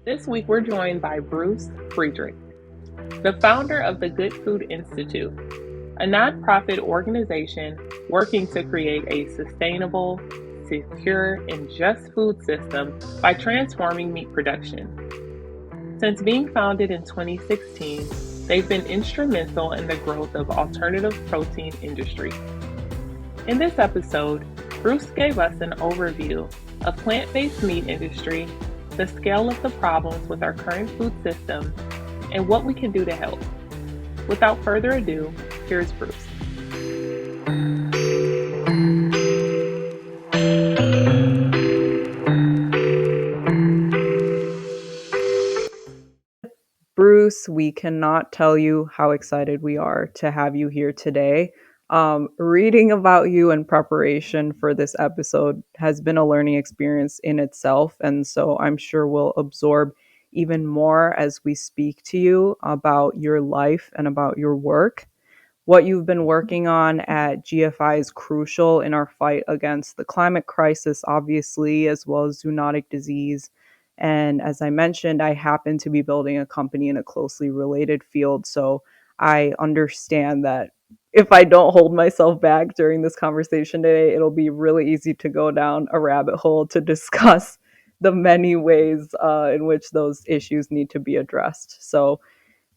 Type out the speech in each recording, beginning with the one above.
This week we're joined by Bruce Friedrich, the founder of the Good Food Institute, a nonprofit organization working to create a sustainable, secure, and just food system by transforming meat production. Since being founded in 2016, they've been instrumental in the growth of alternative protein industry. In this episode, Bruce gave us an overview of plant-based meat industry, the scale of the problems with our current food system, and what we can do to help. Without further ado, here's Bruce. Bruce, we cannot tell you how excited we are to have you here today. Reading about you in preparation for this episode has been a learning experience in itself, and so I'm sure we'll absorb even more as we speak to you about your life and about your work. What you've been working on at GFI is crucial in our fight against the climate crisis, obviously, as well as zoonotic disease. And as I mentioned, I happen to be building a company in a closely related field. So I understand that if I don't hold myself back during this conversation today, it'll be really easy to go down a rabbit hole to discuss the many ways in which those issues need to be addressed. So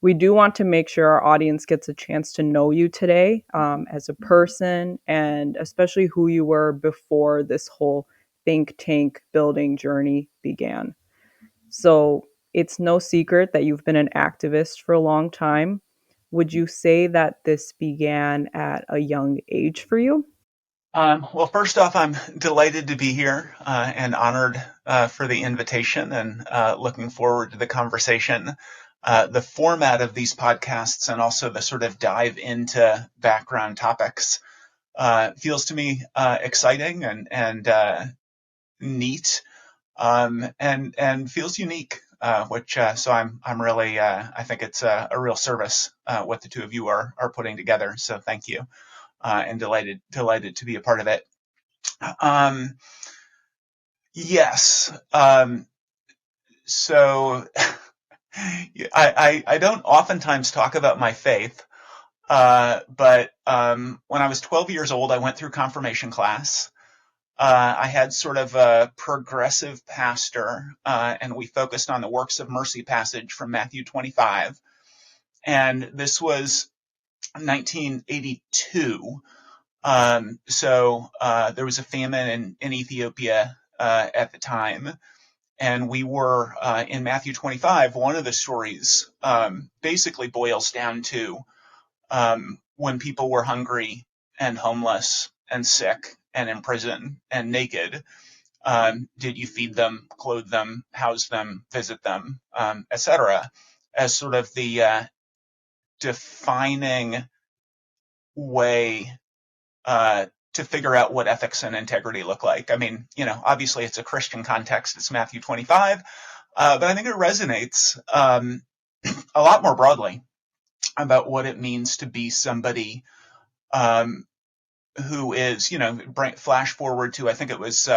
we do want to make sure our audience gets a chance to know you today as a person, and especially who you were before this whole think tank building journey began. So it's no secret that you've been an activist for a long time. Would you say that this began at a young age for you? Well, first off, I'm delighted to be here and honored for the invitation and looking forward to the conversation. The format of these podcasts and also the sort of dive into background topics feels to me exciting and neat and feels unique. Which so I'm really I think it's a real service what the two of you are putting together. So thank you. And delighted to be a part of it. Um, yes. So I don't oftentimes talk about my faith, but when I was 12 years old, I went through confirmation class. I had sort of a progressive pastor, and we focused on the works of mercy passage from Matthew 25. And this was 1982. So there was a famine in Ethiopia at the time, and we were in Matthew 25. One of the stories basically boils down to when people were hungry and homeless and sick and in prison and naked. Did you feed them, clothe them, house them, visit them, etc., as sort of the defining way to figure out what ethics and integrity look like. I mean, obviously it's a Christian context. It's Matthew 25, but I think it resonates a lot more broadly about what it means to be somebody who is, flash forward to, I think it was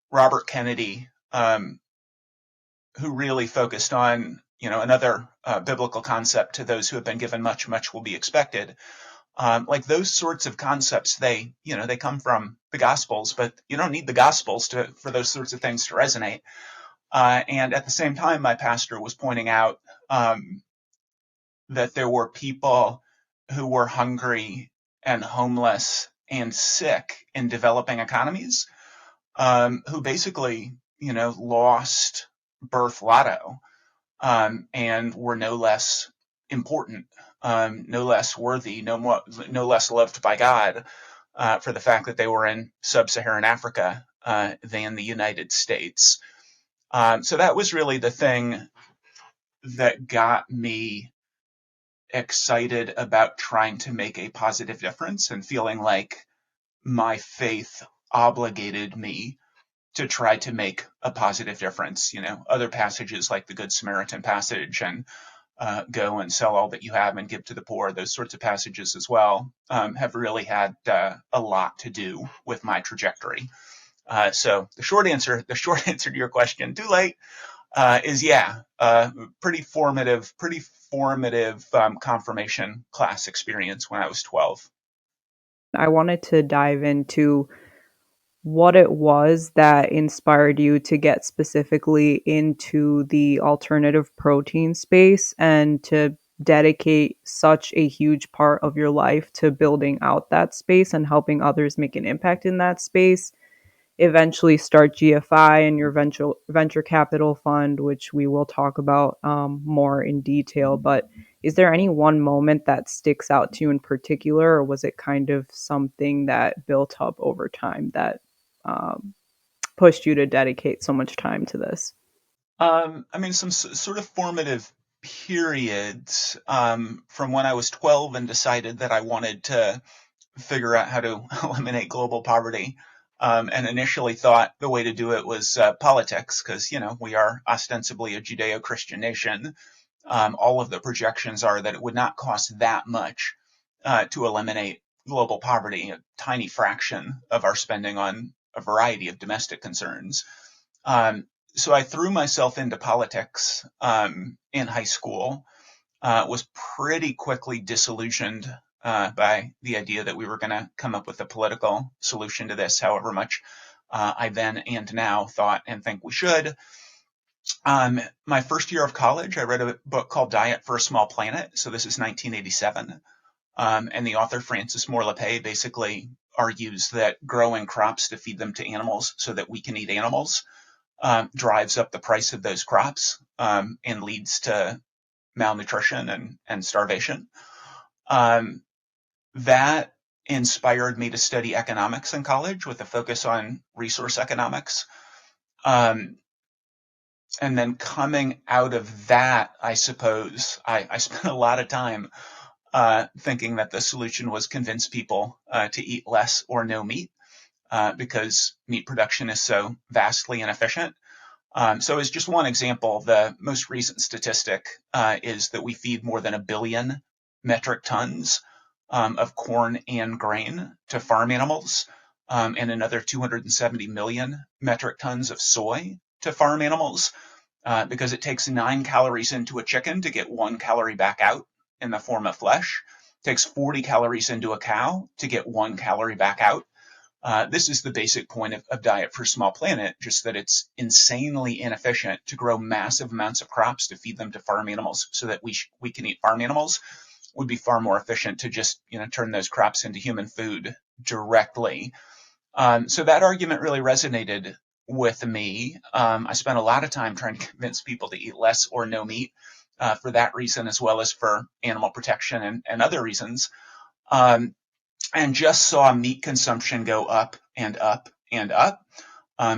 Robert Kennedy, who really focused on, another biblical concept: to those who have been given much, much will be expected. Like those sorts of concepts, they come from the Gospels, but you don't need the Gospels for those sorts of things to resonate. And at the same time, my pastor was pointing out that there were people who were hungry and homeless and sick in developing economies, who basically, lost birth lotto, and were no less important, no less worthy, no less loved by God for the fact that they were in sub-Saharan Africa than the United States. So that was really the thing that got me excited about trying to make a positive difference and feeling like my faith obligated me to try to make a positive difference. Other passages like the Good Samaritan passage and go and sell all that you have and give to the poor, those sorts of passages as well, have really had a lot to do with my trajectory. So the short answer to your question, too late. is pretty formative confirmation class experience when I was 12. I wanted to dive into what it was that inspired you to get specifically into the alternative protein space and to dedicate such a huge part of your life to building out that space and helping others make an impact in that space. Eventually start GFI and your venture capital fund, which we will talk about more in detail. But is there any one moment that sticks out to you in particular, or was it kind of something that built up over time that um, pushed you to dedicate so much time to this? Some sort of formative periods from when I was 12 and decided that I wanted to figure out how to eliminate global poverty. And initially thought the way to do it was politics, because, we are ostensibly a Judeo-Christian nation. All of the projections are that it would not cost that much to eliminate global poverty, a tiny fraction of our spending on a variety of domestic concerns. So I threw myself into politics in high school, was pretty quickly disillusioned by the idea that we were going to come up with a political solution to this, however much I then and now thought and think we should. My first year of college, I read a book called Diet for a Small Planet. So this is 1987. And the author, Francis Moore Lappé, basically argues that growing crops to feed them to animals so that we can eat animals drives up the price of those crops and leads to malnutrition and starvation. That inspired me to study economics in college with a focus on resource economics. And then coming out of that, I suppose, I spent a lot of time thinking that the solution was convince people to eat less or no meat because meat production is so vastly inefficient. So as just one example, the most recent statistic is that we feed more than 1 billion metric tons of corn and grain to farm animals, and another 270 million metric tons of soy to farm animals, because it takes 9 calories into a chicken to get 1 calorie back out in the form of flesh. It takes 40 calories into a cow to get 1 calorie back out. This is the basic point of Diet for a Small Planet, just that it's insanely inefficient to grow massive amounts of crops to feed them to farm animals so that we can eat farm animals. It would be far more efficient to just turn those crops into human food directly. So that argument really resonated with me. I spent a lot of time trying to convince people to eat less or no meat for that reason, as well as for animal protection and other reasons. And just saw meat consumption go up and up and up.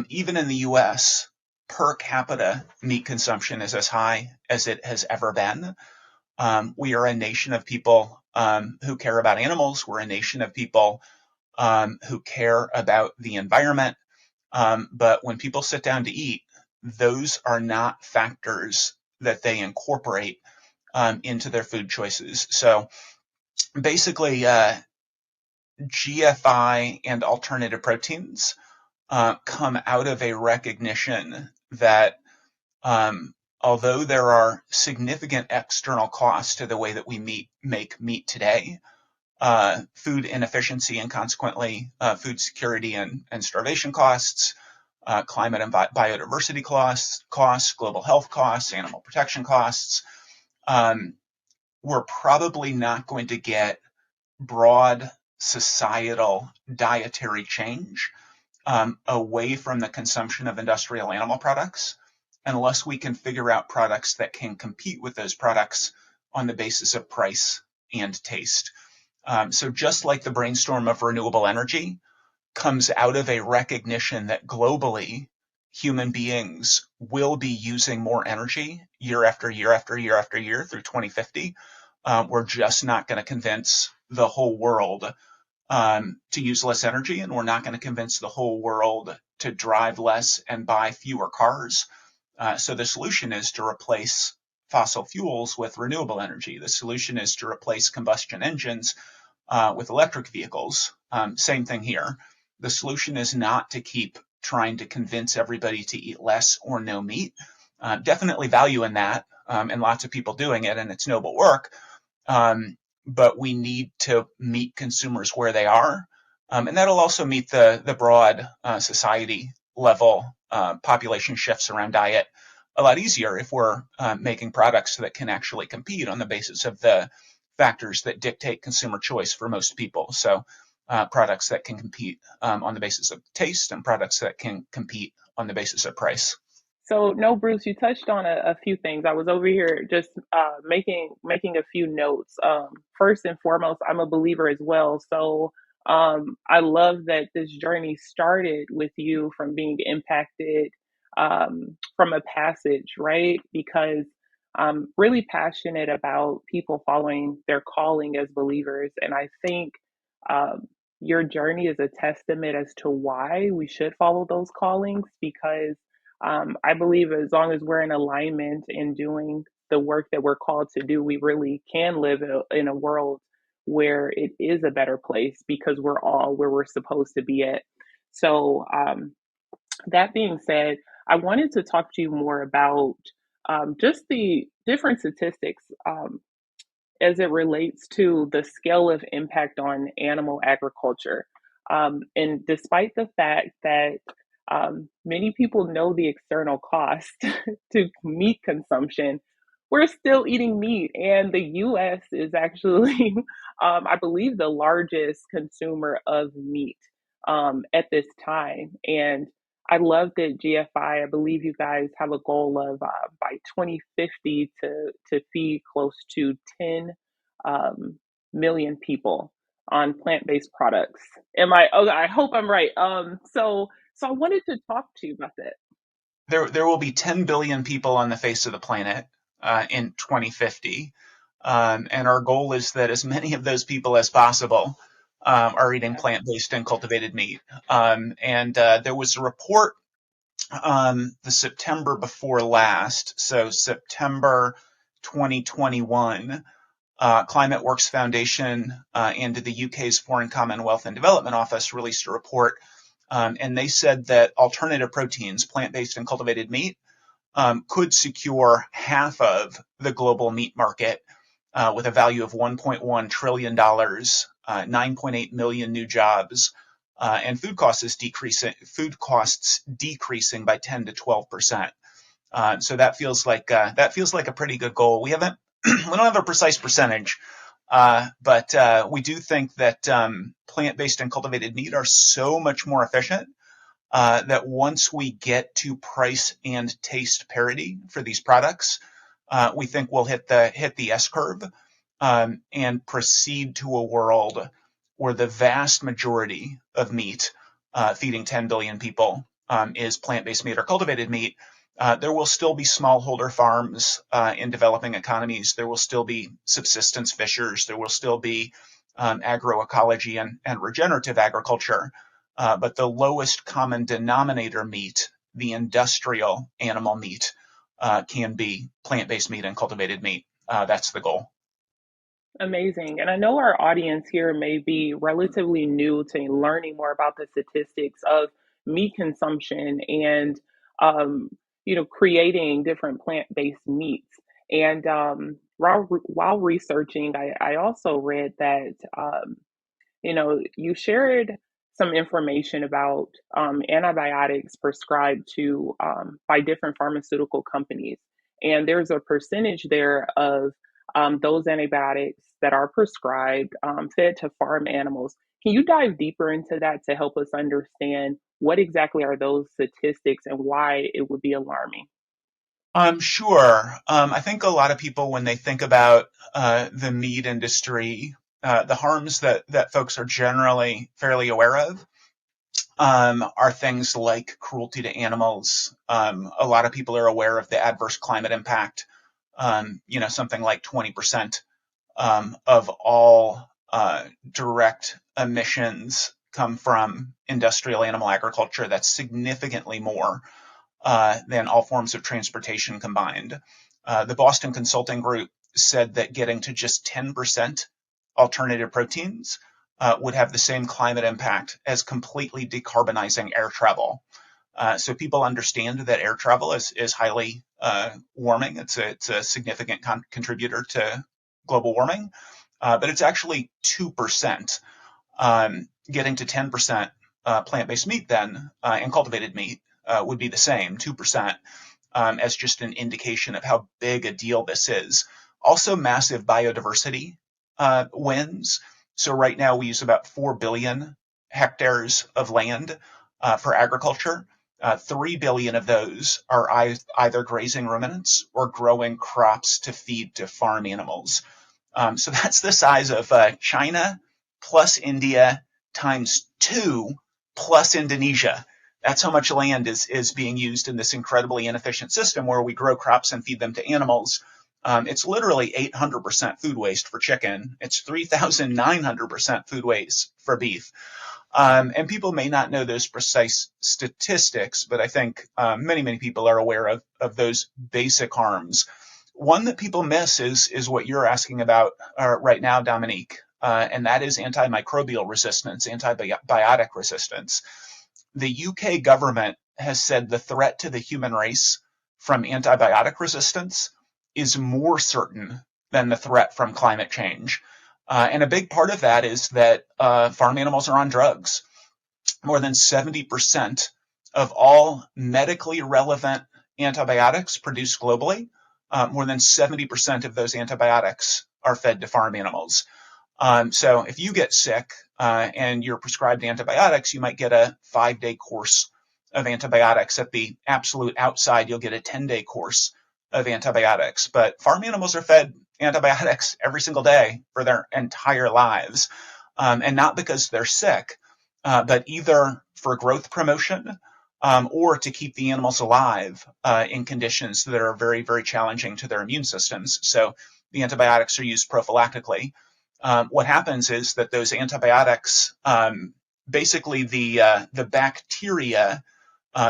Even in the US, per capita meat consumption is as high as it has ever been. We are a nation of people who care about animals. We're a nation of people who care about the environment. But when people sit down to eat, those are not factors that they incorporate into their food choices. So basically, GFI and alternative proteins come out of a recognition that although there are significant external costs to the way that we make meat today, food inefficiency and consequently food security and starvation costs, climate and biodiversity costs, global health costs, animal protection costs, we're probably not going to get broad societal dietary change away from the consumption of industrial animal products unless we can figure out products that can compete with those products on the basis of price and taste. So just like the brainstorm of renewable energy comes out of a recognition that globally human beings will be using more energy year after year after year after year through 2050, we're just not going to convince the whole world to use less energy, and we're not going to convince the whole world to drive less and buy fewer cars. So the solution is to replace fossil fuels with renewable energy. The solution is to replace combustion engines with electric vehicles. Same thing here. The solution is not to keep trying to convince everybody to eat less or no meat. Definitely value in that, and lots of people doing it, and it's noble work. But we need to meet consumers where they are. And that'll also meet the broad society level population shifts around diet a lot easier if we're making products that can actually compete on the basis of the factors that dictate consumer choice for most people. So products that can compete on the basis of taste, and products that can compete on the basis of price. So no, Bruce, you touched on a few things. I was over here just making a few notes. First and foremost, I'm a believer as well. So I love that this journey started with you from being impacted from a passage, right? Because I'm really passionate about people following their calling as believers, and I think your journey is a testament as to why we should follow those callings because I believe as long as we're in alignment in doing the work that we're called to do, we really can live in a world where it is a better place because we're all where we're supposed to be at. So, that being said, I wanted to talk to you more about just the different statistics as it relates to the scale of impact on animal agriculture. And despite the fact that many people know the external cost to meat consumption, we're still eating meat. And the US is actually, I believe, the largest consumer of meat at this time. And I love that I believe you guys have a goal of by 2050 to feed close to 10 million people on plant-based products. Am I? Oh, I hope I'm right. So I wanted to talk to you about that. There will be 10 billion people on the face of the planet in 2050. And our goal is that as many of those people as possible are eating Yeah. plant-based and cultivated meat. And there was a report the September before last, so September 2021, Climate Works Foundation and the UK's Foreign Commonwealth and Development Office released a report, and they said that alternative proteins, plant-based and cultivated meat, could secure half of the global meat market with a value of $1.1 trillion, 9.8 million new jobs, and food costs decreasing by 10 to 12%. So that feels like a pretty good goal. We don't have a precise percentage, but we do think that plant-based and cultivated meat are so much more efficient that once we get to price and taste parity for these products, we think we'll hit the S curve and proceed to a world where the vast majority of meat feeding 10 billion people is plant-based meat or cultivated meat. There will still be smallholder farms in developing economies. There will still be subsistence fishers. There will still be agroecology and regenerative agriculture. But the lowest common denominator meat, the industrial animal meat, can be plant-based meat and cultivated meat. That's the goal. Amazing. And I know our audience here may be relatively new to learning more about the statistics of meat consumption and, um, creating different plant-based meats. And while researching, I also read that you shared some information about antibiotics prescribed to by different pharmaceutical companies, and there's a percentage there of those antibiotics that are prescribed fed to farm animals. Can you dive deeper into that to help us understand what exactly are those statistics and why it would be alarming? Sure. I think a lot of people, when they think about the meat industry, the harms that folks are generally fairly aware of are things like cruelty to animals. A lot of people are aware of the adverse climate impact. Something like 20% of all direct emissions come from industrial animal agriculture. That's significantly more than all forms of transportation combined. The Boston Consulting Group said that getting to just 10% alternative proteins would have the same climate impact as completely decarbonizing air travel. So people understand that air travel is highly warming. It's a significant contributor to global warming, but it's actually 2%. Getting to 10% plant-based meat then, and cultivated meat would be the same, 2%, as just an indication of how big a deal this is. Also, massive biodiversity wins. So right now we use about 4 billion hectares of land for agriculture. 3 billion of those are either grazing ruminants or growing crops to feed to farm animals. So that's the size of China plus India times two plus Indonesia. That's how much land is being used in this incredibly inefficient system where we grow crops and feed them to animals. It's literally 800% food waste for chicken. It's 3,900% food waste for beef. And people may not know those precise statistics, but I think many, many people are aware of those basic harms. One that people miss is what you're asking about right now, Dominique, and that is antimicrobial resistance, antibiotic resistance. The UK government has said the threat to the human race from antibiotic resistance is more certain than the threat from climate change. And a big part of that is that farm animals are on drugs. More than 70% of all medically relevant antibiotics produced globally, more than 70% of those antibiotics are fed to farm animals. So if you get sick and you're prescribed antibiotics, you might get a 5-day course of antibiotics. At the absolute outside, you'll get a 10-day course of antibiotics. But farm animals are fed antibiotics every single day for their entire lives. And not because they're sick, but either for growth promotion or to keep the animals alive in conditions that are very, very challenging to their immune systems. So the antibiotics are used prophylactically. What happens is that those antibiotics, basically the bacteria,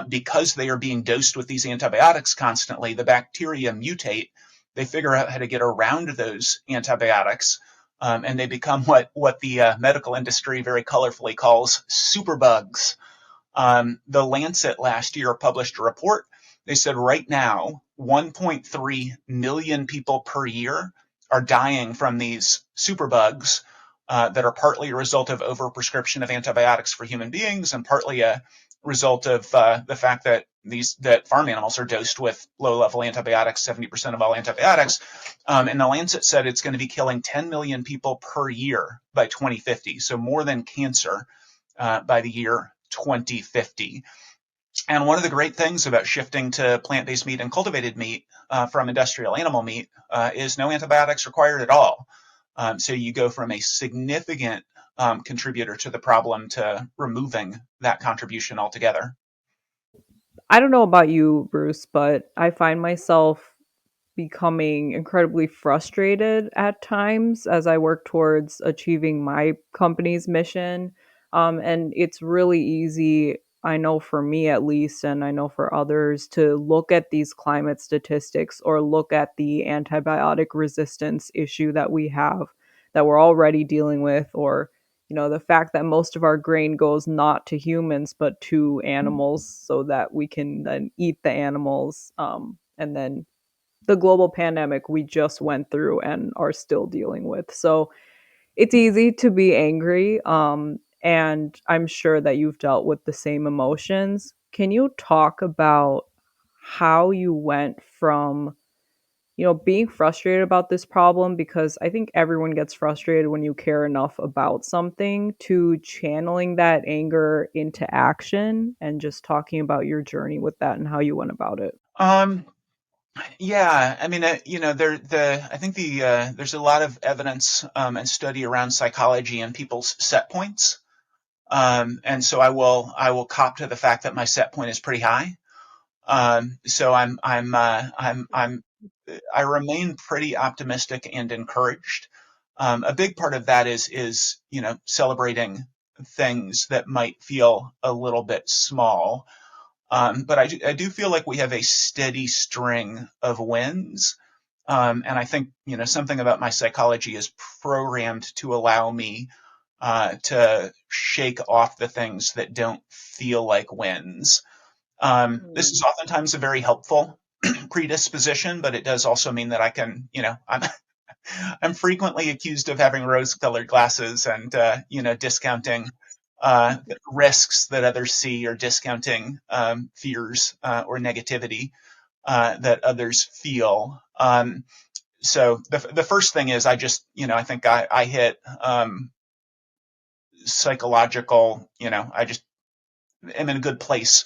because they are being dosed with these antibiotics constantly, the bacteria mutate. They figure out how to get around those antibiotics, and they become what the medical industry very colorfully calls superbugs. The Lancet last year published a report. They said right now, 1.3 million people per year are dying from these superbugs that are partly a result of overprescription of antibiotics for human beings and partly a result of the fact that farm animals are dosed with low-level antibiotics, 70% of all antibiotics. And the Lancet said it's going to be killing 10 million people per year by 2050, so more than cancer by the year 2050. And one of the great things about shifting to plant-based meat and cultivated meat from industrial animal meat is no antibiotics required at all. So you go from a significant contributor to the problem to removing that contribution altogether. I don't know about you, Bruce, but I find myself becoming incredibly frustrated at times as I work towards achieving my company's mission. And it's really easy, I know for me at least, and I know for others, to look at these climate statistics or look at the antibiotic resistance issue that we have, that we're already dealing with, or the fact that most of our grain goes not to humans but to animals so that we can then eat the animals, and then the global pandemic we just went through and are still dealing with. So it's easy to be angry. And I'm sure that you've dealt with the same emotions. Can you talk about how you went from, being frustrated about this problem, because I think everyone gets frustrated when you care enough about something, to channeling that anger into action and just talking about your journey with that and how you went about it? Um, yeah, I mean, I think there's a lot of evidence and study around psychology and people's set points. And so I will cop to the fact that my set point is pretty high. So I remain pretty optimistic and encouraged. A big part of that is celebrating things that might feel a little bit small. But I do feel like we have a steady string of wins. And I think something about my psychology is programmed to allow me to shake off the things that don't feel like wins. This is oftentimes a very helpful predisposition, but it does also mean that I can, I'm frequently accused of having rose-colored glasses and, discounting risks that others see, or discounting fears or negativity that others feel. So the first thing is I think I hit psychological, I just am in a good place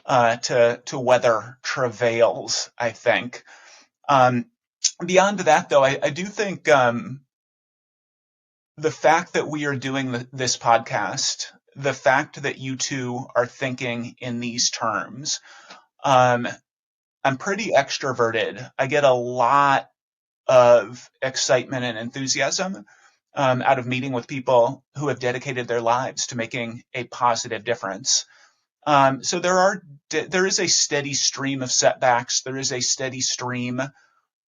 to weather travails, I think. Um, Beyond that, though, I do think the fact that we are doing this podcast, the fact that you two are thinking in these terms, um, I'm pretty extroverted. I get a lot of excitement and enthusiasm out of meeting with people who have dedicated their lives to making a positive difference. So there is a steady stream of setbacks. There is a steady stream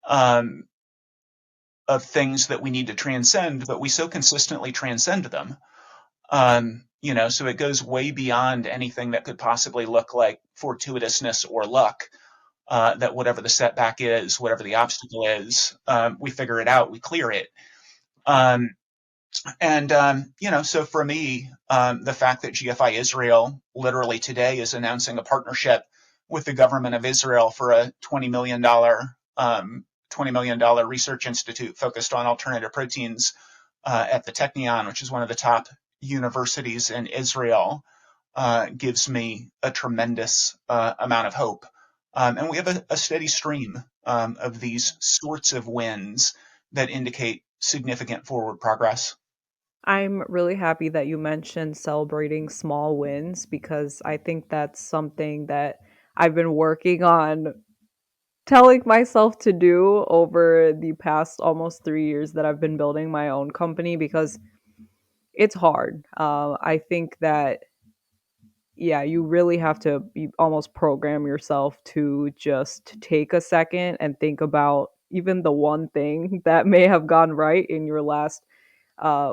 um, of things that we need to transcend, but we so consistently transcend them. So it goes way beyond anything that could possibly look like fortuitousness or luck. That whatever the setback is, whatever the obstacle is, we figure it out, we clear it. Um, so for me, the fact that GFI Israel literally today is announcing a partnership with the government of Israel for a $20 million research institute focused on alternative proteins at the Technion, which is one of the top universities in Israel, gives me a tremendous amount of hope. And we have a steady stream of these sorts of wins that indicate significant forward progress. I'm really happy that you mentioned celebrating small wins because I think that's something that I've been working on telling myself to do over the past almost 3 years that I've been building my own company because it's hard. I think that, yeah, you really have to almost program yourself to just take a second and think about even the one thing that may have gone right in your last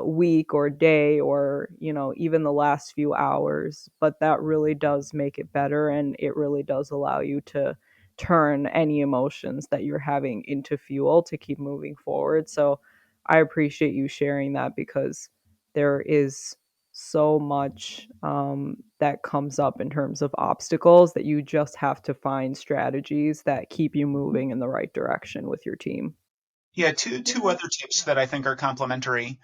week or day or even the last few hours, but that really does make it better, and it really does allow you to turn any emotions that you're having into fuel to keep moving forward. So I appreciate you sharing that because there is so much that comes up in terms of obstacles that you just have to find strategies that keep you moving in the right direction with your team. Yeah, two other tips that I think are complementary.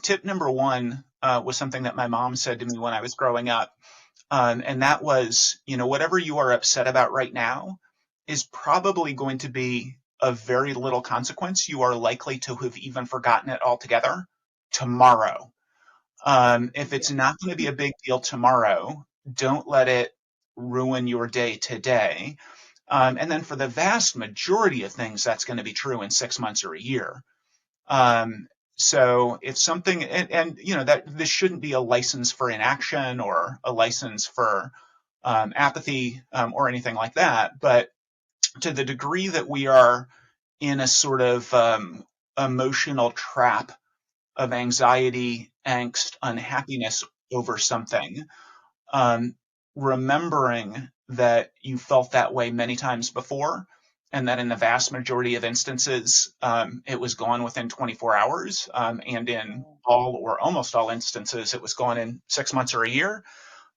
Tip number one was something that my mom said to me when I was growing up. And that was, whatever you are upset about right now is probably going to be of very little consequence. You are likely to have even forgotten it altogether tomorrow. If it's not going to be a big deal tomorrow, don't let it ruin your day today. And then for the vast majority of things, that's going to be true in 6 months or a year. Um, so if something, that this shouldn't be a license for inaction or a license for apathy or anything like that. But to the degree that we are in a sort of emotional trap of anxiety, angst, unhappiness over something, um, remembering that you felt that way many times before, and that in the vast majority of instances, it was gone within 24 hours, and in all or almost all instances, it was gone in 6 months or a year,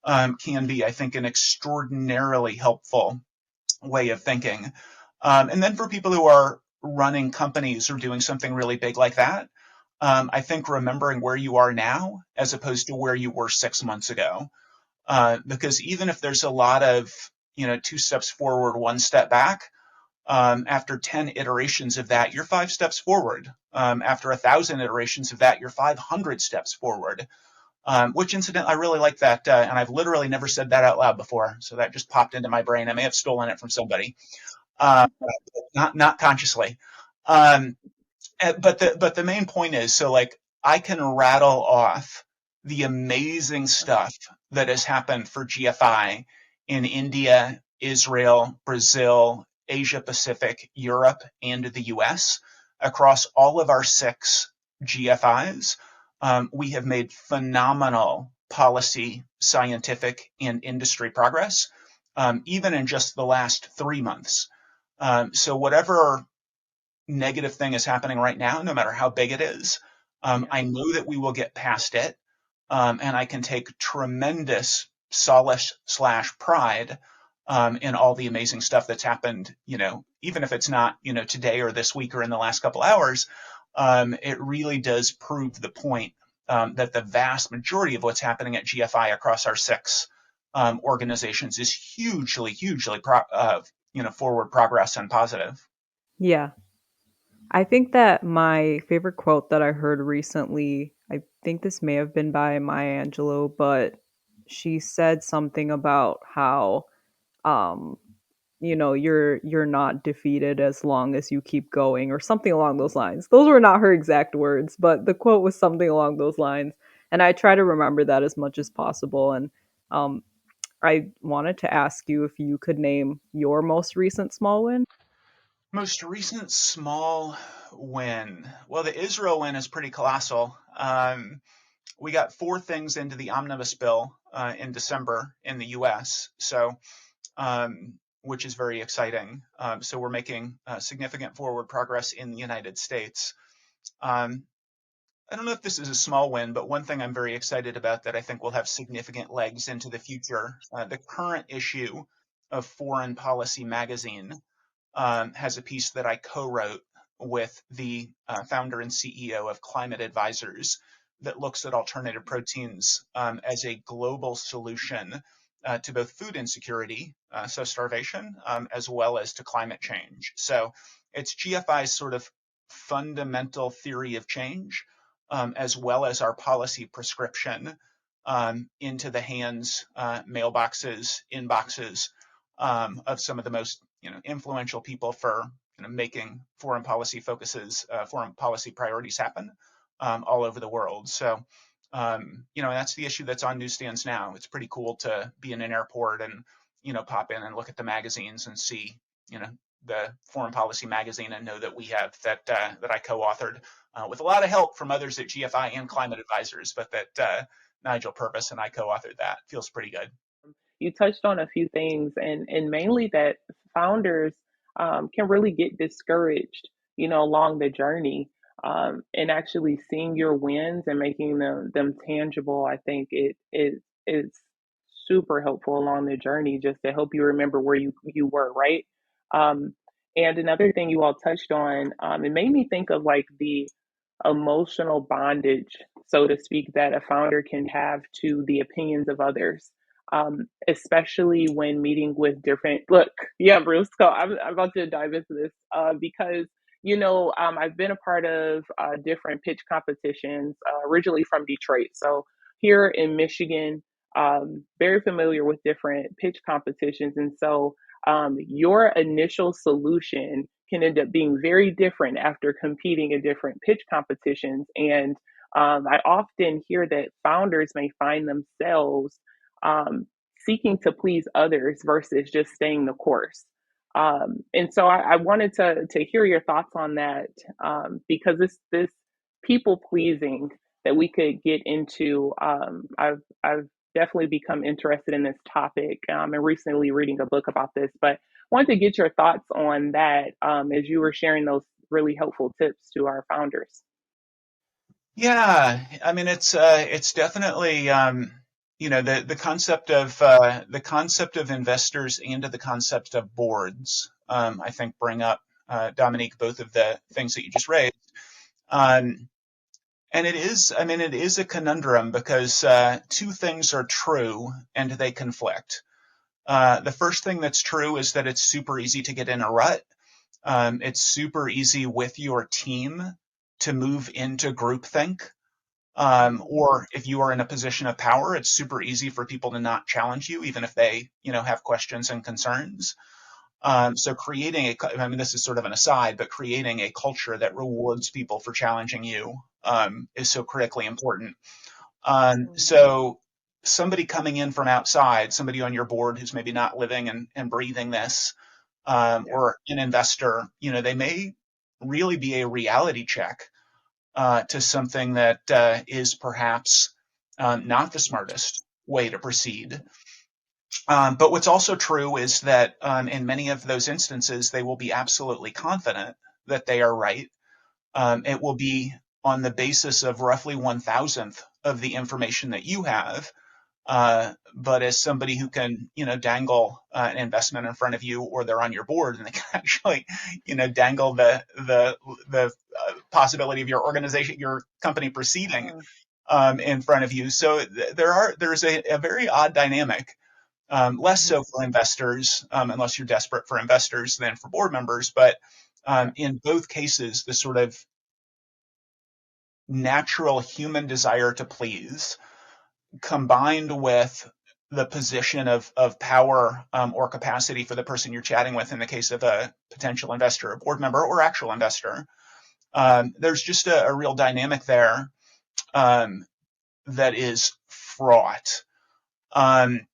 can be, I think, an extraordinarily helpful way of thinking. And then for people who are running companies or doing something really big like that, I think remembering where you are now as opposed to where you were 6 months ago. Because even if there's a lot of, 2 steps forward, 1 step back, after 10 iterations of that, you're 5 steps forward. After 1,000 iterations of that, you're 500 steps forward. Which incident, I really like that, and I've literally never said that out loud before, so that just popped into my brain. I may have stolen it from somebody, uh, not consciously. Um, but the main point is, so like I can rattle off the amazing stuff that has happened for GFI in India, Israel, Brazil, Asia Pacific, Europe, and the US. Across all of our 6 GFIs, we have made phenomenal policy, scientific, and industry progress. even in just the last 3 months. So whatever negative thing is happening right now, no matter how big it is, Yeah. I know that we will get past it. And I can take tremendous solace slash pride in all the amazing stuff that's happened, even if it's not, today or this week or in the last couple hours. It really does prove the point that the vast majority of what's happening at GFI across our six organizations is hugely, hugely, forward progress and positive. Yeah. I think that my favorite quote that I heard recently, I think this may have been by Maya Angelou, but she said something about how um you're not defeated as long as you keep going, or something along those lines. Those were not her exact words, but the quote was something along those lines, and I try to remember that as much as possible. And um I wanted to ask you if you could name your most recent small win. Most recent small win. Well, the Israel win is pretty colossal. We got four things into the omnibus bill in December in the U.S. Which is very exciting. So we're making significant forward progress in the United States. Um, I don't know if this is a small win, but one thing I'm very excited about that I think will have significant legs into the future. The current issue of Foreign Policy magazine has a piece that I co-wrote with the founder and CEO of Climate Advisors that looks at alternative proteins as a global solution to both food insecurity, so starvation, as well as to climate change. So it's GFI's sort of fundamental theory of change, as well as our policy prescription into the hands, mailboxes, inboxes of some of the most influential people for making foreign policy priorities happen all over the world. So, that's the issue that's on newsstands now. It's pretty cool to be in an airport and pop in and look at the magazines and see the Foreign Policy magazine and know that we have that I co-authored with a lot of help from others at GFI and Climate Advisors, but that Nigel Purvis and I co-authored that. Feels pretty good. You touched on a few things, and mainly that founders can really get discouraged, along the journey. And actually seeing your wins and making them tangible, I think is super helpful along the journey, just to help you remember where you were, right? Um, and another thing you all touched on, it made me think of like the emotional bondage, so to speak, that a founder can have to the opinions of others, especially when meeting with different. Look, yeah, Bruce, so I'm about to dive into this because I've been a part of different pitch competitions, originally from Detroit. So here in Michigan, very familiar with different pitch competitions. And so your initial solution can end up being very different after competing in different pitch competitions. And I often hear that founders may find themselves um, seeking to please others versus just staying the course. And so I wanted to hear your thoughts on that, because this people pleasing that we could get into. I've definitely become interested in this topic, and recently reading a book about this. But wanted to get your thoughts on that, as you were sharing those really helpful tips to our founders. Yeah, I mean it's definitely the concept of investors and the concept of boards. I think bring up Dominique both of the things that you just raised. Um, and it is a conundrum because two things are true and they conflict. The first thing that's true is that it's super easy to get in a rut. It's super easy with your team to move into groupthink. Or if you are in a position of power, it's super easy for people to not challenge you, even if they, have questions and concerns. So I mean, this is sort of an aside, but creating a culture that rewards people for challenging you is so critically important. So somebody coming in from outside, somebody on your board who's maybe not living and breathing this, Yeah. or an investor, they may really be a reality check to something that is perhaps not the smartest way to proceed. But what's also true is that in many of those instances, they will be absolutely confident that they are right. It will be on the basis of roughly 1,000th of the information that you have. But as somebody who can, dangle an investment in front of you, or they're on your board and they can actually, dangle the possibility of your organization, your company proceeding Uh, in front of you. So there's a very odd dynamic. Less mhm. so for investors, unless you're desperate for investors, than for board members. But Yeah. in both cases, the sort of natural human desire to please, combined with the position of power or capacity for the person you're chatting with, in the case of a potential investor, a board member, or actual investor, there's just a real dynamic there um, that is fraught. Um,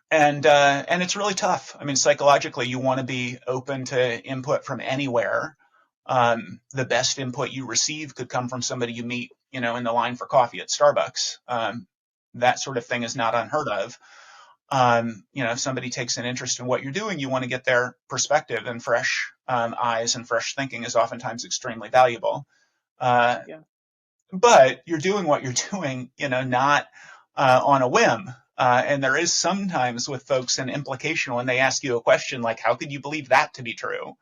and it's really tough. I mean, psychologically, you want to be open to input from anywhere. The best input you receive could come from somebody you meet, in the line for coffee at Starbucks. That sort of thing is not unheard of. If somebody takes an interest in what you're doing, you want to get their perspective, and fresh eyes and fresh thinking is oftentimes extremely valuable. Uh, Yeah. but you're doing what you're doing, not on a whim. And there is sometimes with folks an implication when they ask you a question like, how could you believe that to be true?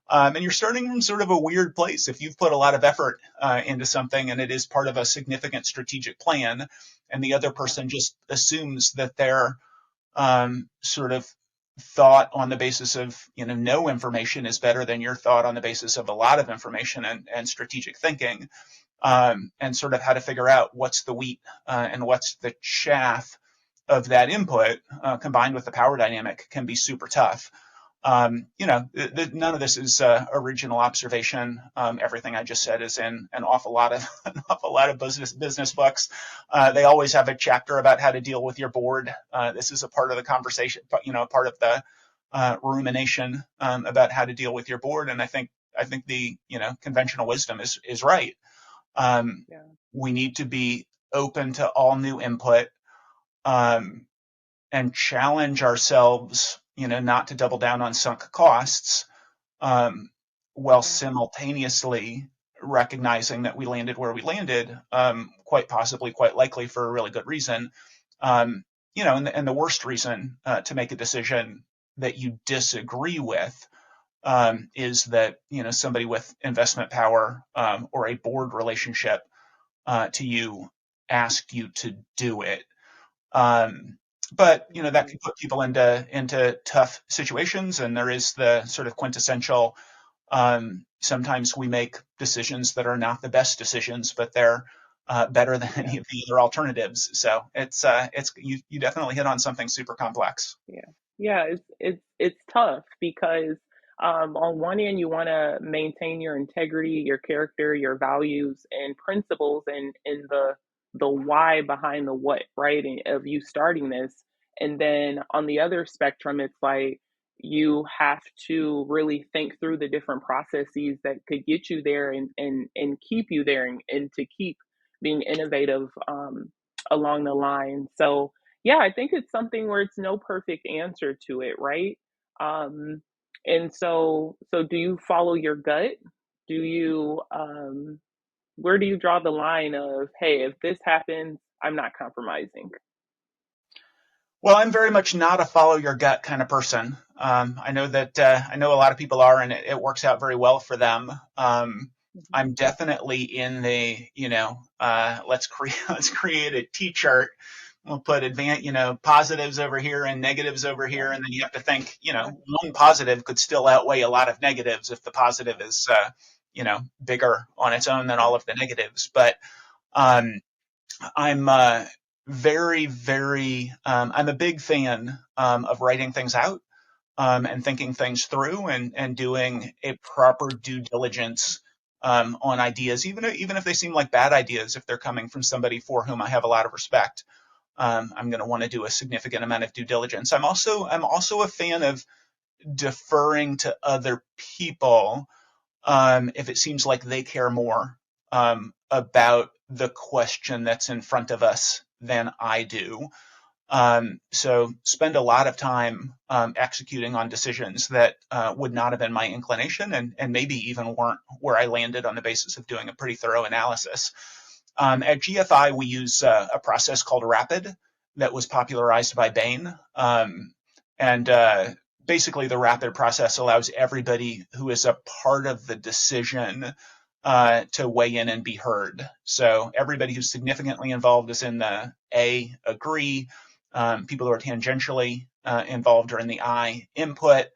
And you're starting from sort of a weird place. If you've put a lot of effort into something and it is part of a significant strategic plan, and the other Yeah. person just assumes that their sort of thought on the basis of no information is better than your thought on the basis of a lot of information and strategic thinking, and sort of how to figure out what's the wheat and what's the chaff of that input, combined with the power dynamic, can be super tough. None of this is original observation. Everything I just said is in an awful lot of an awful lot of business books. They always have a chapter about how to deal with your board. This is a part of the conversation, part of the rumination about how to deal with your board. And I think the conventional wisdom is right. Um, Yeah. we need to be open to all new input, um, and challenge ourselves, not to double down on sunk costs, um, while Yeah. simultaneously recognizing that we landed where we landed, quite possibly, quite likely for a really good reason. And the worst reason to make a decision that you disagree with is that somebody with investment power or a board relationship to you asked you to do it. Um, but that Mhm. can put people into tough situations, and there is the sort of quintessential. Sometimes we make decisions that are not the best decisions, but they're better than Yeah. any of the other alternatives. So it's you definitely hit on something super complex. Yeah. Yeah, it's tough because on one end you want to maintain your integrity, your character, your values and principles and the why behind the what, right? And of you starting this. And then on the other spectrum, it's like you have to really think through the different processes that could get you there and keep you there and to keep being innovative along the line. So yeah, I think it's something where it's no perfect answer to it, right? Um, and so do you follow your gut? Do you where do you draw the line of, hey, if this happens, I'm not compromising? Well, I'm very much not a follow your gut kind of person. I know a lot of people are, and it works out very well for them. Mhm. I'm definitely in the let's create let's create a T-chart. We'll put positives over here and negatives over here, Yeah, and then you have to think, yeah, one positive could still outweigh a lot of negatives if the positive is bigger on its own than all of the negatives. But um, I'm very, very, I'm a big fan of writing things out and thinking things through, and doing a proper due diligence on ideas, even if they seem like bad ideas, if they're coming from somebody for whom I have a lot of respect. I'm going to want to do a significant amount of due diligence. I'm also a fan of deferring to other people if it seems like they care more about the question that's in front of us than I do. So spend a lot of time executing on decisions that would not have been my inclination, and maybe even weren't where I landed on the basis of doing a pretty thorough analysis. At GFI, we use a process called RAPID that was popularized by Bain. And basically, the RAPID process allows everybody who is a part of the decision to weigh in and be heard. So everybody who's significantly involved is in the A, agree. People who are tangentially involved are in the I, input.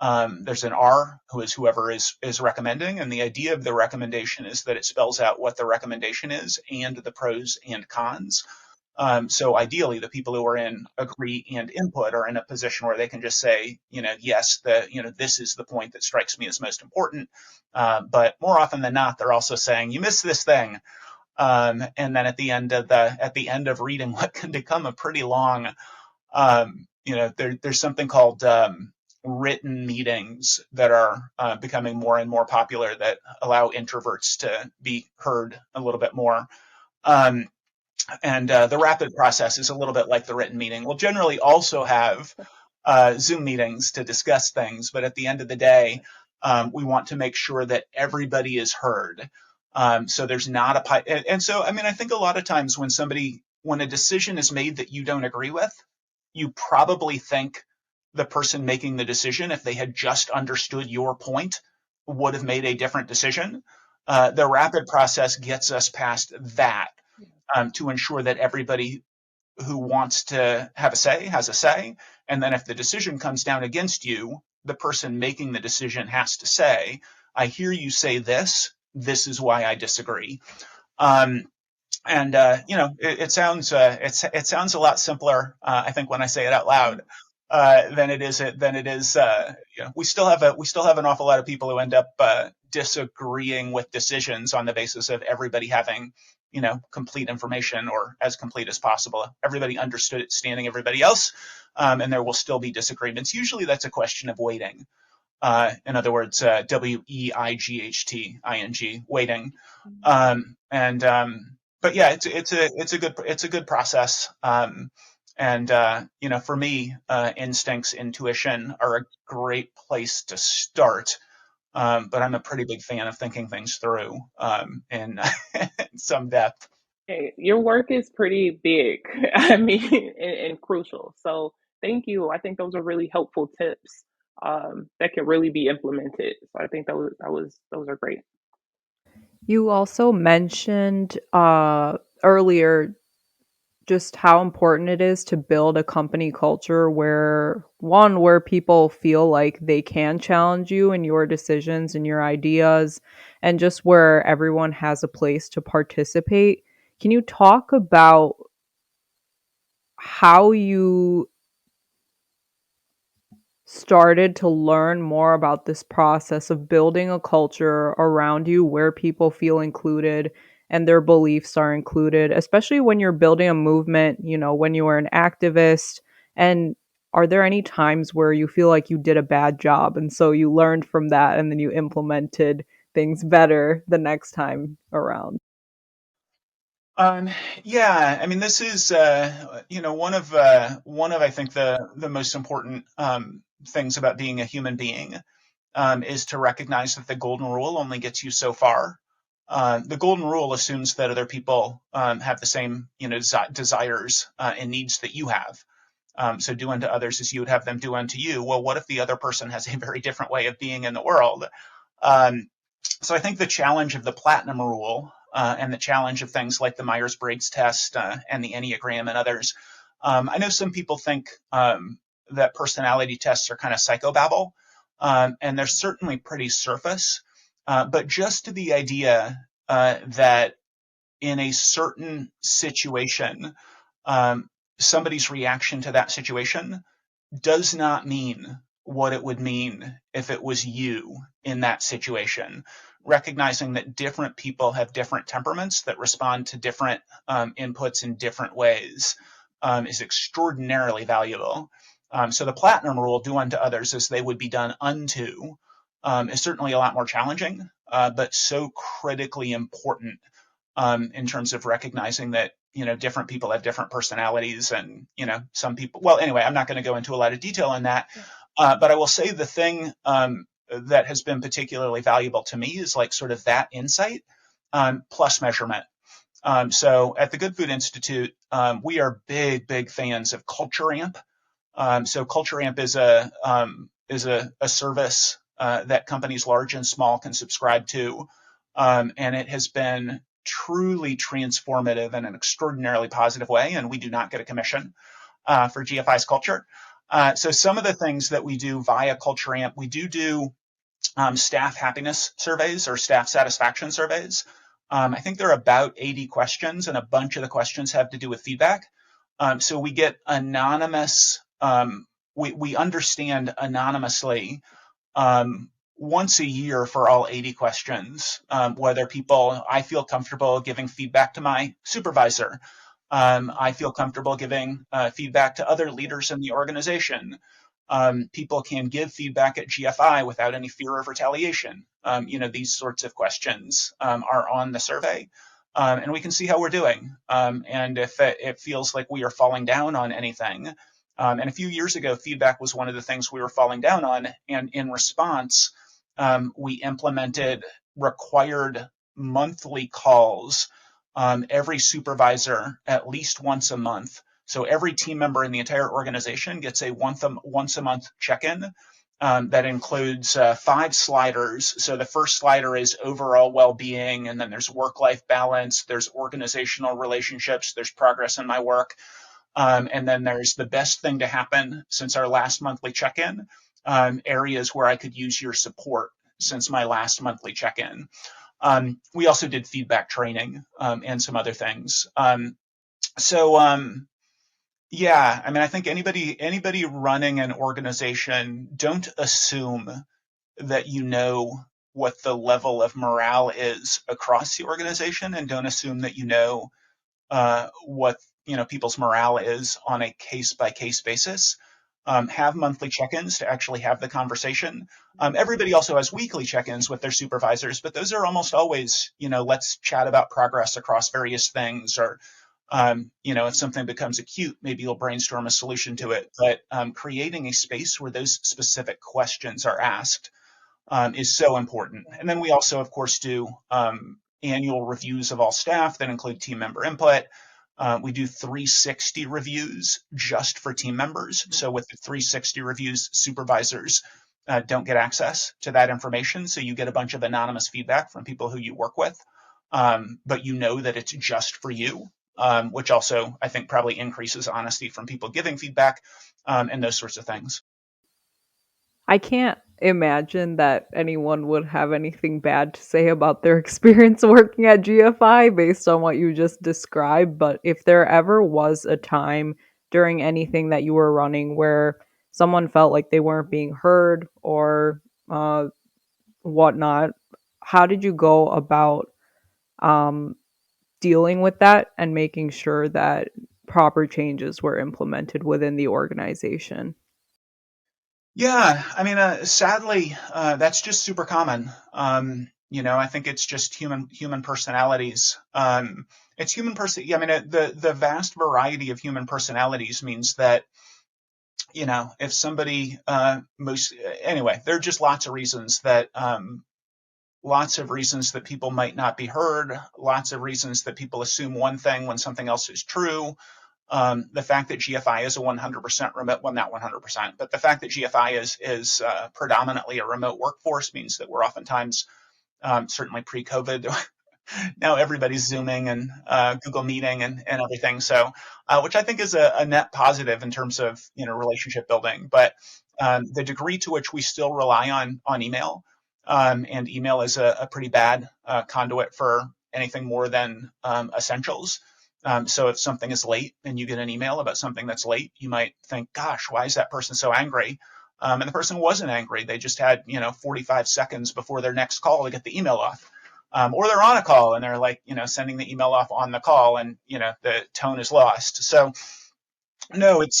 There's an R, who is whoever is recommending, and the idea of the recommendation is that it spells out what the recommendation is and the pros and cons. So ideally, the people who are in agree and input are in a position where they can just say, yes, this is the point that strikes me as most important. But more often than not, they're also saying, you missed this thing. And then at the end of reading what can become a pretty long, there's something called written meetings that are becoming more and more popular that allow introverts to be heard a little bit more. And the rapid process is a little bit like the written meeting. We'll generally also have Zoom meetings to discuss things, but at the end of the day, we want to make sure that everybody is heard. So there's not a and so, I mean, I think a lot of times when a decision is made that you don't agree with, you probably think the person making the decision, if they had just understood your point, would have made a different decision. The rapid process gets us past that to ensure that everybody who wants to have a say has a say. And then if the decision comes down against you, the person making the decision has to say, I hear you say this. This is why I disagree. It sounds it sounds a lot simpler, I think, when I say it out loud than it is. We still have an awful lot of people who end up disagreeing with decisions on the basis of everybody having complete information, or as complete as possible. Everybody understood it, standing everybody else, and there will still be disagreements. Usually, that's a question of weighting. In other words, weighting, weighting. But yeah, it's a good process. For me, instincts, intuition are a great place to start. But I'm a pretty big fan of thinking things through in some depth. Hey, your work is pretty big, I mean, and crucial. So thank you. I think those are really helpful tips that can really be implemented. So I think those are great. You also mentioned earlier just how important it is to build a company culture where people feel like they can challenge you and your decisions and your ideas, and just where everyone has a place to participate. Can you talk about how you started to learn more about this process of building a culture around you where people feel included and their beliefs are included, especially when you're building a movement, when you are an activist? And are there any times where you feel like you did a bad job and so you learned from that and then you implemented things better the next time around? Um, yeah, I mean, this is one of I think the most important things about being a human being is to recognize that the golden rule only gets you so far. The golden rule assumes that other people have the same desires and needs that you have. So do unto others as you would have them do unto you. Well, what if the other person has a very different way of being in the world? Um, so I think the challenge of the platinum rule and the challenge of things like the Myers-Briggs test and the Enneagram and others. I know some people think that personality tests are kind of psychobabble, and they're certainly pretty surface. But just to the idea that in a certain situation, somebody's reaction to that situation does not mean what it would mean if it was you in that situation. Recognizing that different people have different temperaments that respond to different inputs in different ways is extraordinarily valuable. So the platinum rule, do unto others as they would be done unto, is certainly a lot more challenging, but so critically important in terms of recognizing that different people have different personalities, and some people. Well, anyway, I'm not going to go into a lot of detail on that, but I will say the thing that has been particularly valuable to me is like sort of that insight plus measurement. So at the Good Food Institute, we are big fans of Culture Amp. So Culture Amp is a service that companies large and small can subscribe to, and it has been truly transformative in an extraordinarily positive way. And we do not get a commission for GFI's culture. So some of the things that we do via Culture Amp, we do staff happiness surveys or staff satisfaction surveys. I think there are about 80 questions, and a bunch of the questions have to do with feedback. So we get anonymous, we understand anonymously once a year for all 80 questions, whether I feel comfortable giving feedback to my supervisor. I feel comfortable giving feedback to other leaders in the organization. People can give feedback at GFI without any fear of retaliation. These sorts of questions are on the survey, and we can see how we're doing. And if it feels like we are falling down on anything, and a few years ago, feedback was one of the things we were falling down on, and in response, we implemented required monthly calls. Every supervisor at least once a month. So every team member in the entire organization gets a once a month check-in that includes 5 sliders. So the first slider is overall well-being, and then there's work-life balance, there's organizational relationships, there's progress in my work, and then there's the best thing to happen since our last monthly check-in, areas where I could use your support since my last monthly check-in. We also did feedback training and some other things. Yeah, I mean, I think anybody running an organization, don't assume that you know what the level of morale is across the organization, and don't assume that you know what people's morale is on a case by case basis. Have monthly check-ins to actually have the conversation. Everybody also has weekly check-ins with their supervisors, but those are almost always, let's chat about progress across various things, or if something becomes acute, maybe you'll brainstorm a solution to it. But creating a space where those specific questions are asked is so important. And then we also, of course, do annual reviews of all staff that include team member input. We do 360 reviews just for team members. So with the 360 reviews, supervisors don't get access to that information. So you get a bunch of anonymous feedback from people who you work with, but you know that it's just for you, which also I think probably increases honesty from people giving feedback, and those sorts of things. I can't imagine that anyone would have anything bad to say about their experience working at GFI based on what you just described. But if there ever was a time during anything that you were running where someone felt like they weren't being heard or whatnot, how did you go about um, dealing with that and making sure that proper changes were implemented within the organization? Yeah, I mean, sadly, that's just super common. I think it's just human personalities. It's human person. I mean, the vast variety of human personalities means that if somebody anyway, there are just lots of reasons that people might not be heard. Lots of reasons that people assume one thing when something else is true. The fact that GFI is a 100% remote, well, not 100%, but the fact that GFI is predominantly a remote workforce means that we're oftentimes, certainly pre-COVID, now everybody's Zooming and Google Meeting and everything. So, which I think is a net positive in terms of relationship building. But the degree to which we still rely on email, and email is a pretty bad conduit for anything more than essentials. So if something is late and you get an email about something that's late, you might think, gosh, why is that person so angry? And the person wasn't angry. They just had 45 seconds before their next call to get the email off. Or they're on a call and they're like, sending the email off on the call, and the tone is lost. So no, it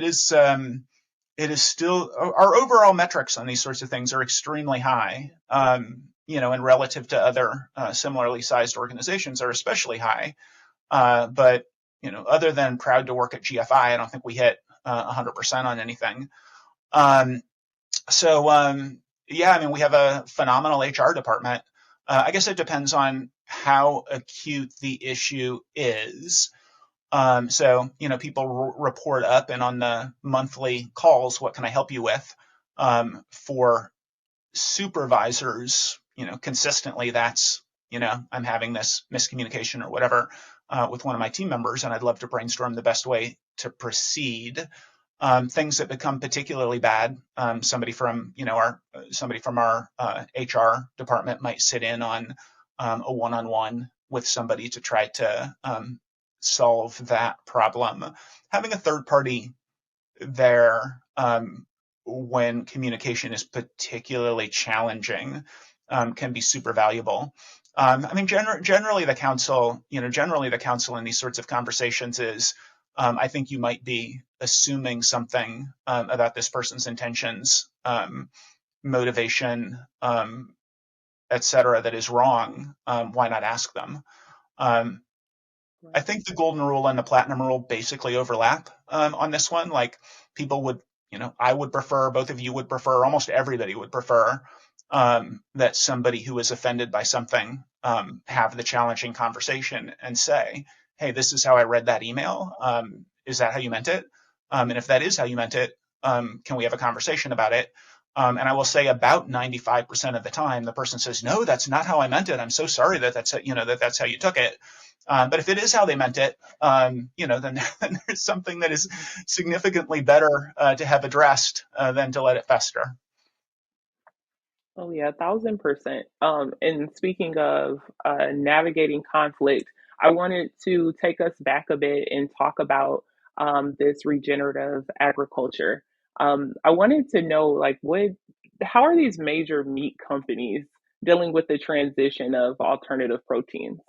is still, our overall metrics on these sorts of things are extremely high, and relative to other similarly sized organizations are especially high. But other than proud to work at GFI, I don't think we hit 100% on anything. Um, yeah, I mean, we have a phenomenal HR department. I guess it depends on how acute the issue is. People report up, and on the monthly calls, what can I help you with? For supervisors, consistently, that's, I'm having this miscommunication or whatever with one of my team members, and I'd love to brainstorm the best way to proceed. Things that become particularly bad, somebody from our HR department might sit in on a one-on-one with somebody to try to solve that problem. Having a third party there when communication is particularly challenging can be super valuable. I mean, generally the counsel in these sorts of conversations is, I think you might be assuming something about this person's intentions, motivation, et cetera, that is wrong. Why not ask them? I think the golden rule and the platinum rule basically overlap on this one. Like, people would, I would prefer, both of you would prefer, almost everybody would prefer that somebody who is offended by something have the challenging conversation and say, hey, this is how I read that email. Is that how you meant it? And if that is how you meant it, can we have a conversation about it? And I will say about 95% of the time, the person says, no, that's not how I meant it. I'm so sorry that that's how you took it. But if it is how they meant it, then there's something that is significantly better to have addressed than to let it fester. Oh yeah, 1,000%. And speaking of navigating conflict, I wanted to take us back a bit and talk about this regenerative agriculture. I wanted to know, like, how are these major meat companies dealing with the transition of alternative proteins?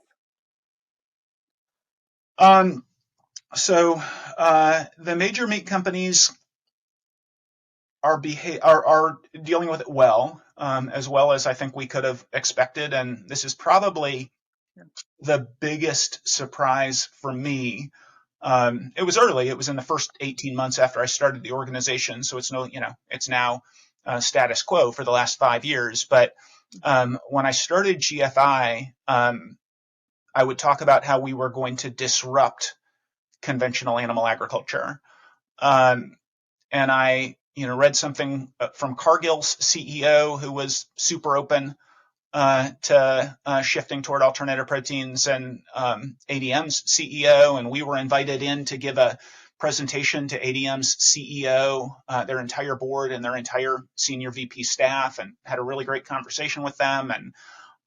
Um, the major meat companies are dealing with it as well as I think we could have expected. And this is probably the biggest surprise for me. It was early. It was in the first 18 months after I started the organization, so it's now status quo for the last 5 years. But when I started GFI, I would talk about how we were going to disrupt conventional animal agriculture. And I, read something from Cargill's CEO, who was super open to shifting toward alternative proteins, and ADM's CEO, and we were invited in to give a presentation to ADM's CEO, their entire board, and their entire senior VP staff, and had a really great conversation with them.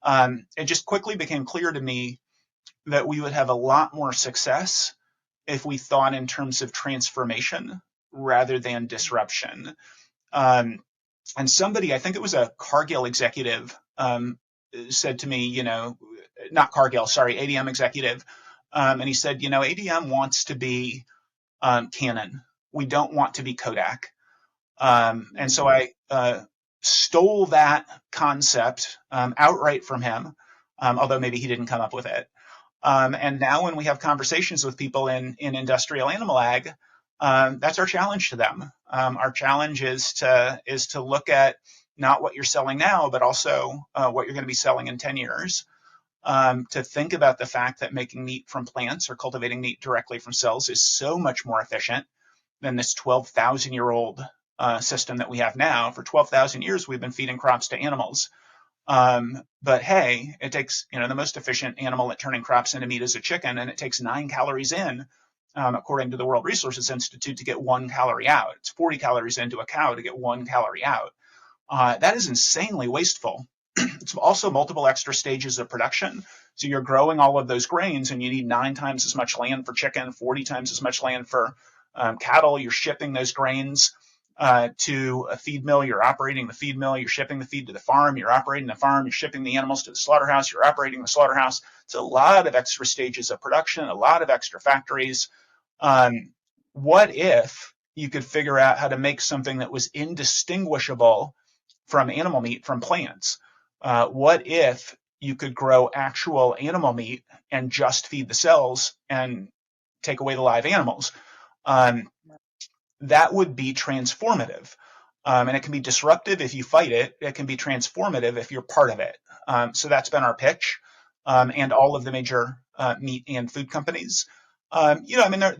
And it just quickly became clear to me that we would have a lot more success if we thought in terms of transformation rather than disruption. And somebody, I think it was a Cargill executive, said to me, not Cargill, sorry, ADM executive. And he said, ADM wants to be Canon. We don't want to be Kodak. And so I stole that concept outright from him, although maybe he didn't come up with it. And now when we have conversations with people in industrial animal ag, that's our challenge to them. Our challenge is to look at not what you're selling now, but also what you're going to be selling in 10 years. To think about the fact that making meat from plants or cultivating meat directly from cells is so much more efficient than this 12,000-year-old system that we have now. For 12,000 years, we've been feeding crops to animals. But hey, it takes, the most efficient animal at turning crops into meat is a chicken, and it takes 9 calories in, according to the World Resources Institute, to get 1 calorie out. It's 40 calories into a cow to get 1 calorie out. That is insanely wasteful. It's also multiple extra stages of production. So you're growing all of those grains, and you need 9 times as much land for chicken, 40 times as much land for cattle. You're shipping those grains to a feed mill. You're operating the feed mill. You're shipping the feed to the farm. You're operating the farm. You're shipping the animals to the slaughterhouse. You're operating the slaughterhouse. It's a lot of extra stages of production, a lot of extra factories. What if you could figure out how to make something that was indistinguishable from animal meat from plants? What if you could grow actual animal meat and just feed the cells, and take away the live animals. That would be transformative. And it can be disruptive if you fight it. It can be transformative if you're part of it. So that's been our pitch. And all of the major meat and food companies. I mean, they're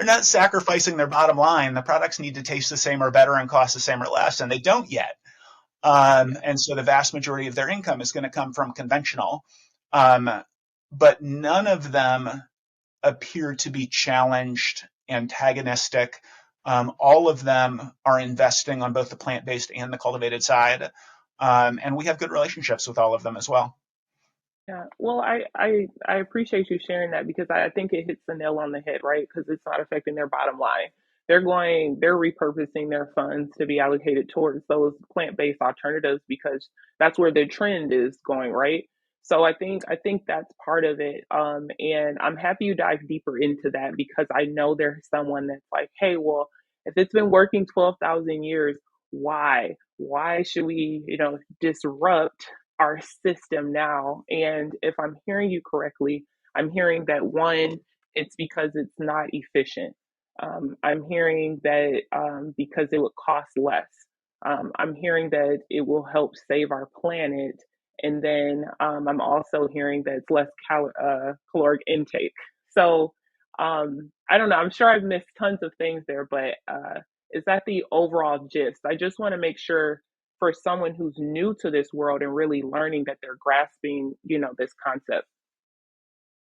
not sacrificing their bottom line. The products need to taste the same or better and cost the same or less, and they don't yet. And so the vast majority of their income is going to come from conventional. But none of them appear to be challenged, antagonistic. All of them are investing on both the plant-based and the cultivated side. And we have good relationships with all of them as well. Yeah, well, I appreciate you sharing that because I think it hits the nail on the head, right? Because it's not affecting their bottom line. They're repurposing their funds to be allocated towards those plant-based alternatives because that's where the trend is going, right? So I think that's part of it. And I'm happy you dive deeper into that because I know there's someone that's like, hey, well, if it's been working 12,000 years, why? Why should we, disrupt our system now? And if I'm hearing you correctly, I'm hearing that one, it's because it's not efficient. I'm hearing that because it would cost less. I'm hearing that it will help save our planet. And then I'm also hearing that it's less caloric intake. So I don't know. I'm sure I've missed tons of things there, but is that the overall gist? I just want to make sure for someone who's new to this world and really learning that they're grasping, this concept.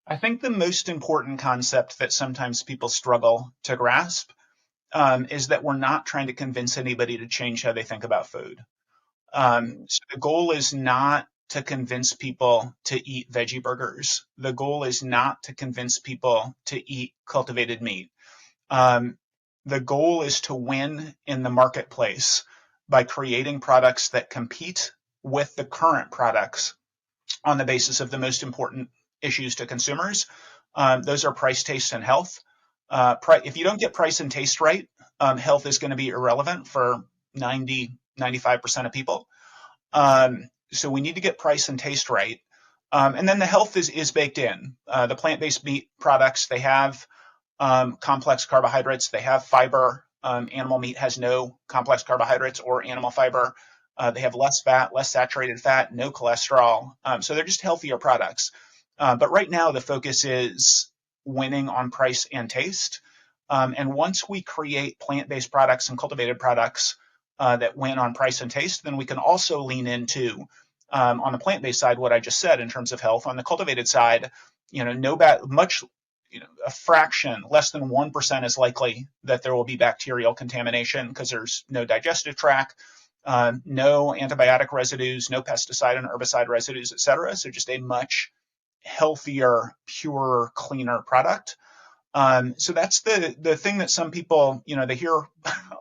I think the most important concept that sometimes people struggle to grasp is that we're not trying to convince anybody to change how they think about food. So the goal is not to convince people to eat veggie burgers. The goal is not to convince people to eat cultivated meat. Um, the goal is to win in the marketplace by creating products that compete with the current products on the basis of the most important issues to consumers. Those are price, taste, and health. If you don't get price and taste right, health is going to be irrelevant for 95% of people. So we need to get price and taste right. And then the health is baked in. The plant-based meat products, they have complex carbohydrates, they have fiber. Animal meat has no complex carbohydrates or animal fiber. They have less fat, less saturated fat, no cholesterol. So they're just healthier products. But right now, the focus is winning on price and taste. And once we create plant-based products and cultivated products that win on price and taste, then we can also lean into on the plant-based side what I just said in terms of health. On the cultivated side, a fraction, less than 1% is likely that there will be bacterial contamination because there's no digestive tract, no antibiotic residues, no pesticide and herbicide residues, et cetera. So just a much healthier, purer, cleaner product. So that's the thing that some people, they hear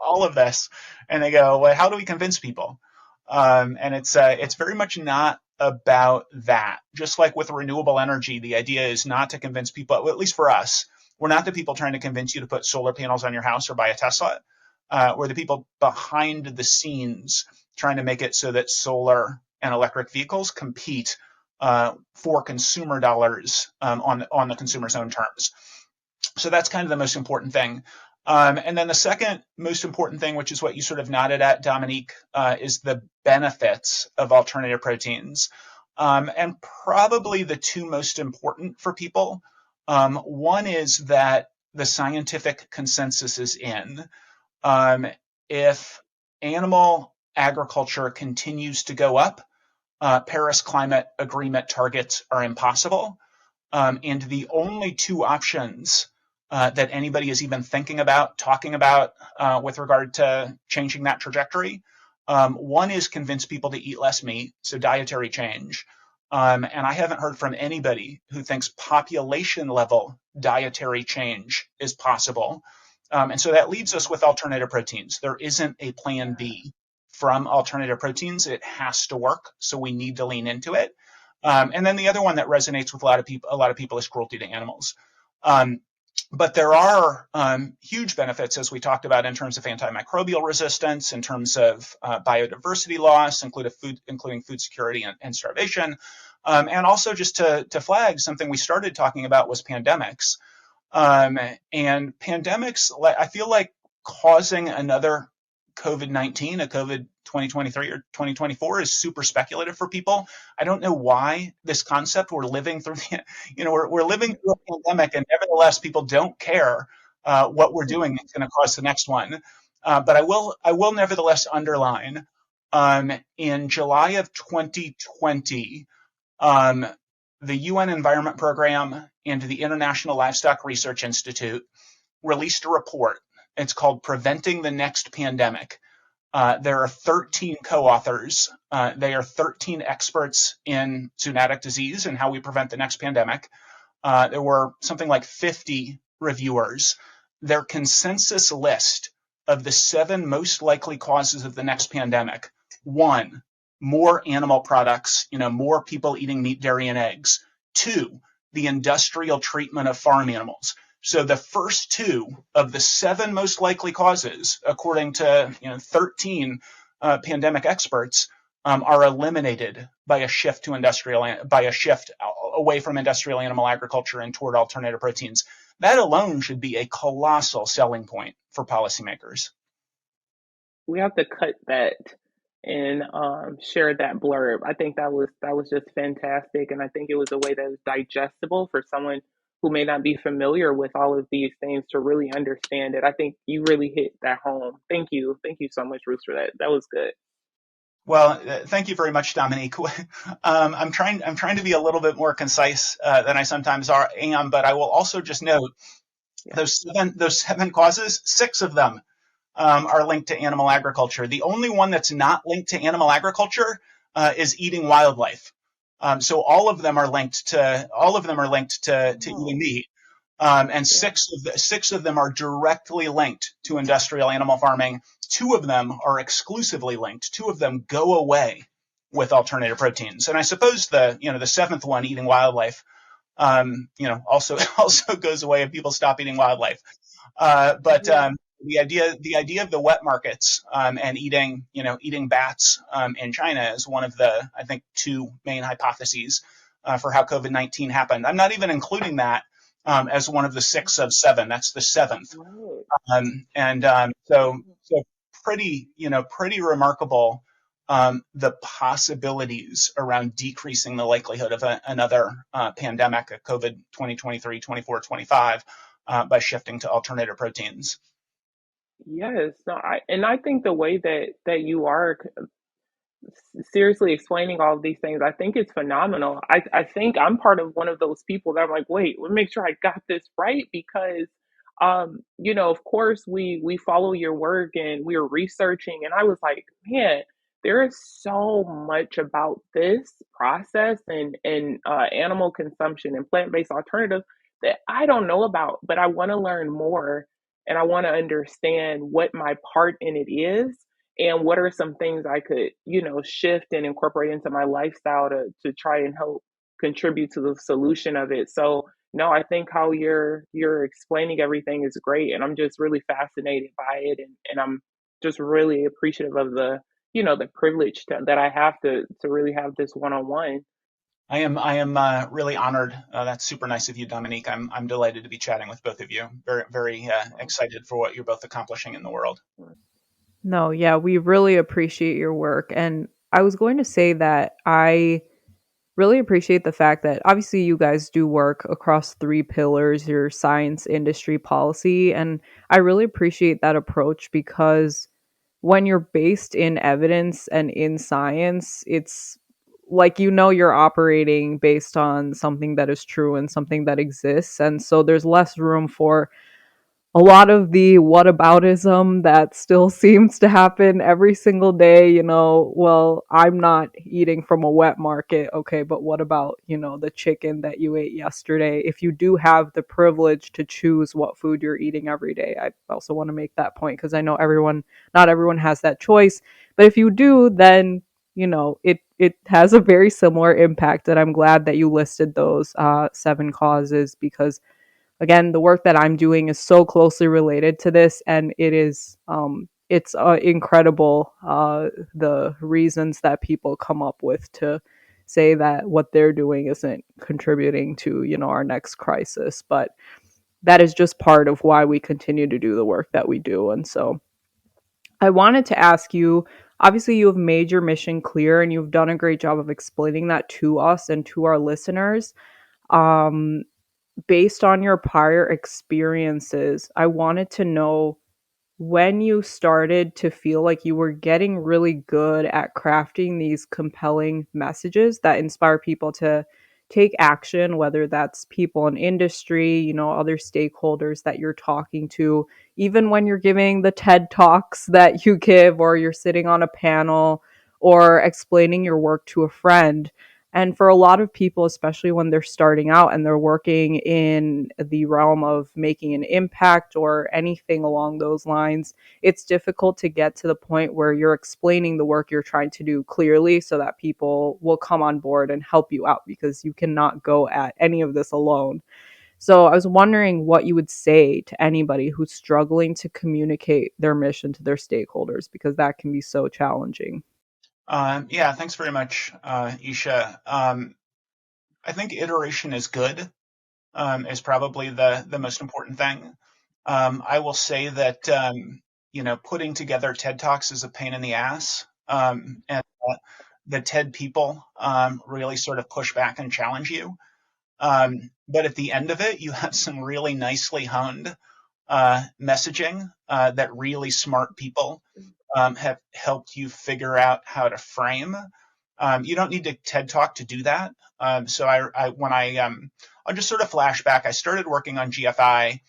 all of this and they go, well, how do we convince people? And it's very much not about that. Just like with renewable energy, the idea is not to convince people, well, at least for us, we're not the people trying to convince you to put solar panels on your house or buy a Tesla. We're the people behind the scenes trying to make it so that solar and electric vehicles compete for consumer dollars on the consumer's own terms. So that's kind of the most important thing. And then the second most important thing, which is what you sort of nodded at, Dominique, is the benefits of alternative proteins. And probably the two most important for people. One is that the scientific consensus is in. If animal agriculture continues to go up, Paris Climate Agreement targets are impossible. And the only two options that anybody is even thinking about, talking about with regard to changing that trajectory. One is convince people to eat less meat, so dietary change. And I haven't heard from anybody who thinks population level dietary change is possible. And so that leaves us with alternative proteins. There isn't a plan B from alternative proteins. It has to work, so we need to lean into it. And then the other one that resonates with a lot of people is cruelty to animals. But there are huge benefits, as we talked about, in terms of antimicrobial resistance, in terms of biodiversity loss, including food security and starvation. And also just to flag something we started talking about was pandemics. Um, and pandemics, I feel like causing another COVID-19, a COVID 2023 or 2024 is super speculative for people. I don't know why this concept we're living through, we're living through a pandemic and nevertheless people don't care what we're doing is going to cause the next one. But I will nevertheless underline in July of 2020, um, the UN Environment Program and the International Livestock Research Institute released a report. It's called Preventing the Next Pandemic. There are 13 co-authors. They are 13 experts in zoonotic disease and how we prevent the next pandemic. There were something like 50 reviewers. Their consensus list of the 7 most likely causes of the next pandemic: 1, more animal products, more people eating meat, dairy, and eggs. 2, the industrial treatment of farm animals. So the first 2 of the 7 most likely causes, according to 13 pandemic experts, are eliminated by a shift away from industrial animal agriculture and toward alternative proteins. That alone should be a colossal selling point for policymakers. We have to cut that and share that blurb. I think that was just fantastic, and I think it was a way that was digestible for someone who may not be familiar with all of these things to really understand it. I think you really hit that home. Thank you so much, Bruce, for that. That was good. Well, thank you very much, Dominique. I'm trying to be a little bit more concise than I sometimes am, but I will also just note Yeah. those seven causes, 6 of them are linked to animal agriculture. The only one that's not linked to animal agriculture is eating wildlife. So all of them are linked to eating Oh, meat, and yeah. six of them are directly linked to industrial animal farming. 2 of them are exclusively linked. 2 of them go away with alternative proteins, and I suppose the 7th one, eating wildlife, also also goes away if people stop eating wildlife. But Yeah. the idea of the wet markets and eating bats in China is one of the, I think, 2 main hypotheses for how COVID-19 happened. I'm not even including that as one of the 6 of 7. That's the 7th. Right. And so pretty remarkable, the possibilities around decreasing the likelihood of another pandemic, a COVID 2023, 24, 25, by shifting to alternative proteins. Yes. No, I think the way that you are seriously explaining all of these things, I think it's phenomenal. I think I'm part of one of those people that I'm like, wait, let me make sure I got this right because of course we follow your work and we are researching and I was like, man, there is so much about this process and animal consumption and plant-based alternative that I don't know about, but I want to learn more and I want to understand what my part in it is and what are some things I could, shift and incorporate into my lifestyle to try and help contribute to the solution of it. So no, I think how you're explaining everything is great, and I'm just really fascinated by it, and I'm just really appreciative of the privilege that I have to really have this one on one. I am really honored. That's super nice of you, Dominique. I'm delighted to be chatting with both of you. Very very excited for what you're both accomplishing in the world. No, yeah, we really appreciate your work. And I was going to say that I really appreciate the fact that obviously you guys do work across 3 pillars: your science, industry, policy. And I really appreciate that approach because when you're based in evidence and in science, it's like you're operating based on something that is true and something that exists. And so there's less room for a lot of the whataboutism that still seems to happen every single day. Well, I'm not eating from a wet market. Okay, but what about, the chicken that you ate yesterday? If you do have the privilege to choose what food you're eating every day, I also want to make that point because I know not everyone has that choice. But if you do, then it has a very similar impact. And I'm glad that you listed those 7 causes because again, the work that I'm doing is so closely related to this, and it's incredible the reasons that people come up with to say that what they're doing isn't contributing to our next crisis. But that is just part of why we continue to do the work that we do. And so I wanted to ask you, obviously you have made your mission clear and you've done a great job of explaining that to us and to our listeners. Um, Based on your prior experiences, I wanted to know when you started to feel like you were getting really good at crafting these compelling messages that inspire people to take action, whether that's people in industry, other stakeholders that you're talking to, even when you're giving the TED Talks that you give, or you're sitting on a panel or explaining your work to a friend. And for a lot of people, especially when they're starting out and they're working in the realm of making an impact or anything along those lines, it's difficult to get to the point where you're explaining the work you're trying to do clearly so that people will come on board and help you out, because you cannot go at any of this alone. So I was wondering what you would say to anybody who's struggling to communicate their mission to their stakeholders, because that can be so challenging. Yeah, thanks very much, Isha. I think iteration is good, is probably the most important thing. I will say that putting together TED Talks is a pain in the ass, and the TED people really sort of push back and challenge you. But at the end of it, you have some really nicely honed messaging that really smart people have helped you figure out how to frame. You don't need to TED Talk to do that. So I'll just sort of flash back. I started working on GFI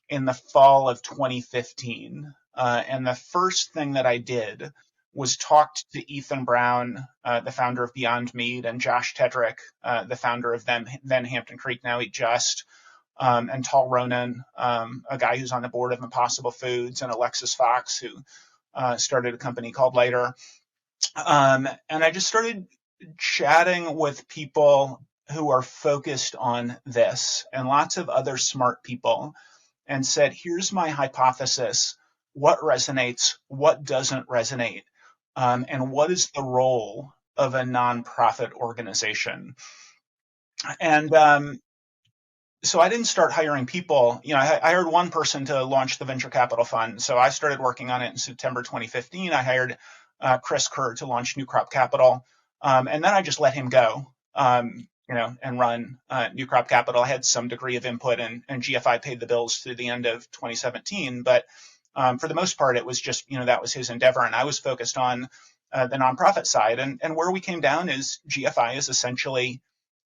in the fall of 2015. And the first thing that I did was talked to Ethan Brown, the founder of Beyond Meat, and Josh Tedrick, the founder of then Hampton Creek, now Eat Just, and Tal Ronan, a guy who's on the board of Impossible Foods, and Alexis Fox, who started a company called Later. And I just started chatting with people who are focused on this and lots of other smart people, and said, here's my hypothesis. What resonates? What doesn't resonate? And what is the role of a nonprofit organization? And so I didn't start hiring people. I hired one person to launch the venture capital fund. So I started working on it in September 2015. I hired Chris Kerr to launch New Crop Capital. And then I just let him go, and run New Crop Capital. I had some degree of input, and GFI paid the bills through the end of 2017. But for the most part, it was just, that was his endeavor. And I was focused on the nonprofit side. And where we came down is GFI is essentially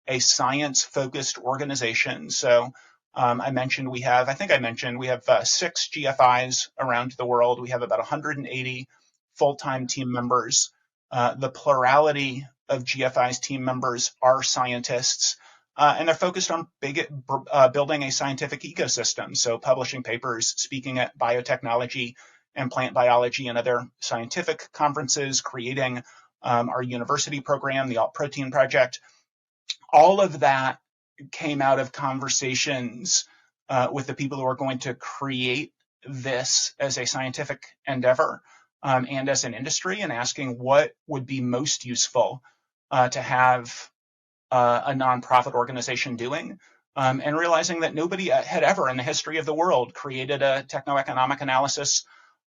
a science-focused organization. So I think I mentioned we have 6 GFIs around the world. We have about 180 full-time team members. The plurality of GFI's team members are scientists, and they're focused on building a scientific ecosystem. So publishing papers, speaking at biotechnology and plant biology and other scientific conferences, creating our university program, the Alt Protein Project. All of that came out of conversations with the people who are going to create this as a scientific endeavor, and as an industry, and asking what would be most useful to have a nonprofit organization doing, and realizing that nobody had ever in the history of the world created a techno-economic analysis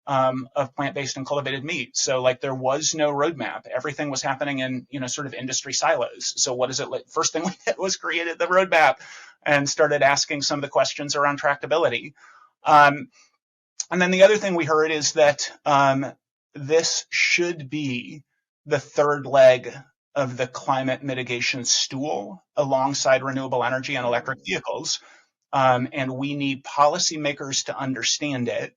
of plant-based and cultivated meat. So there was no roadmap. Everything was happening in, sort of industry silos. So what is it like? First thing we did was created the roadmap and started asking some of the questions around tractability. And then the other thing we heard is that this should be the third leg of the climate mitigation stool alongside renewable energy and electric vehicles. And we need policymakers to understand it,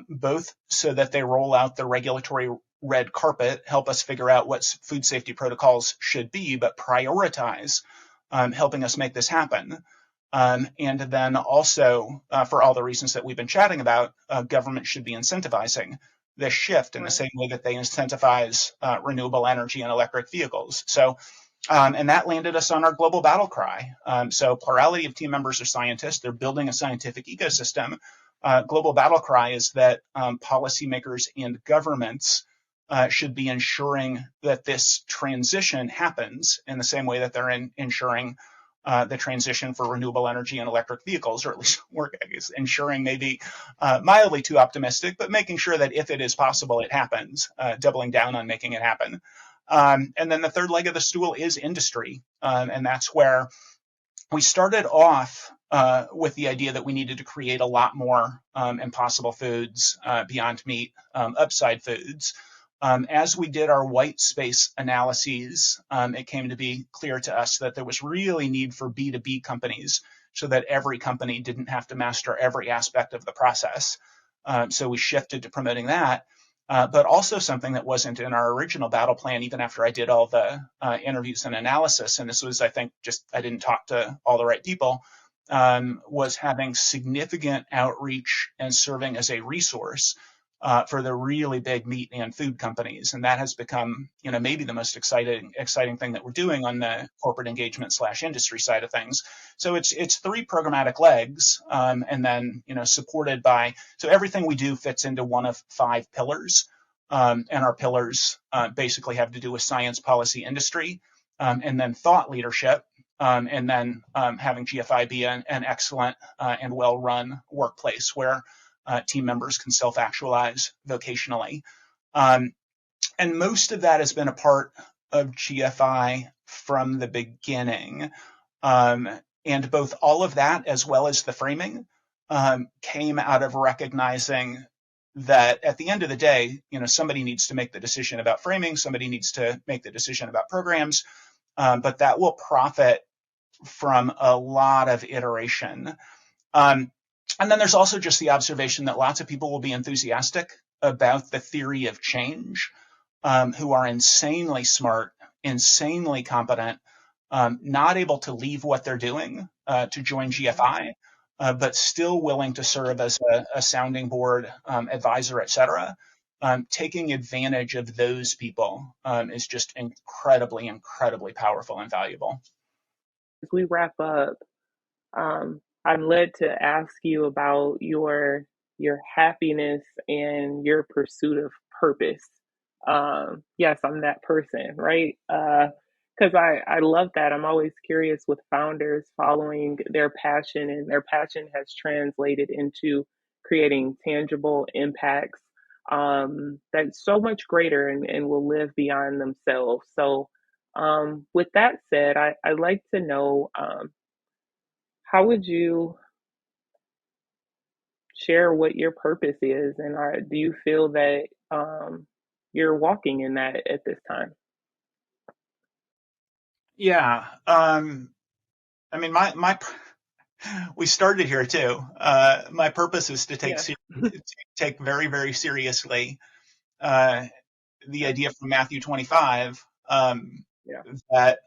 both so that they roll out the regulatory red carpet, help us figure out what food safety protocols should be, but prioritize helping us make this happen. And then also, for all the reasons that we've been chatting about, government should be incentivizing this shift in the same way that they incentivize renewable energy and electric vehicles. So, and that landed us on our global battle cry. So plurality of team members are scientists. They're building a scientific ecosystem. Global battle cry is that policymakers and governments should be ensuring that this transition happens in the same way that they're ensuring the transition for renewable energy and electric vehicles, or at least work, I guess, ensuring maybe mildly too optimistic, but making sure that if it is possible, it happens, doubling down on making it happen. And then the third leg of the stool is industry. And that's where we started off with the idea that we needed to create a lot more impossible foods, beyond meat, upside foods. As we did our white space analyses, it came to be clear to us that there was really need for B2B companies so that every company didn't have to master every aspect of the process. So we shifted to promoting that. But also something that wasn't in our original battle plan, even after I did all the interviews and analysis, and this was, I think, just I didn't talk to all the right people, was having significant outreach and serving as a resource for the really big meat and food companies. And that has become, maybe the most exciting thing that we're doing on the corporate engagement / industry side of things. So it's three programmatic legs, and then, supported by, so everything we do fits into one of 5 pillars. And our pillars basically have to do with science, policy, industry, and then thought leadership, and then having GFI be an excellent and well-run workplace where team members can self-actualize vocationally. And most of that has been a part of GFI from the beginning. And both all of that, as well as the framing, came out of recognizing that at the end of the day, somebody needs to make the decision about framing, somebody needs to make the decision about programs, but that will profit from a lot of iteration. And then there's also just the observation that lots of people will be enthusiastic about the theory of change, who are insanely smart, insanely competent, not able to leave what they're doing to join GFI, but still willing to serve as a sounding board, advisor, et cetera. Taking advantage of those people is just incredibly, incredibly powerful and valuable. As we wrap up, I'm led to ask you about your happiness and your pursuit of purpose. Yes, I'm that person, right? Because I love that. I'm always curious with founders following their passion, and their passion has translated into creating tangible impacts that's so much greater and will live beyond themselves. So, with that said, I'd like to know how would you share what your purpose is, and do you feel that you're walking in that at this time? Yeah. I mean, we started here too. My purpose is to Yeah. take very, very seriously uh, the idea from Matthew 25, Yeah. that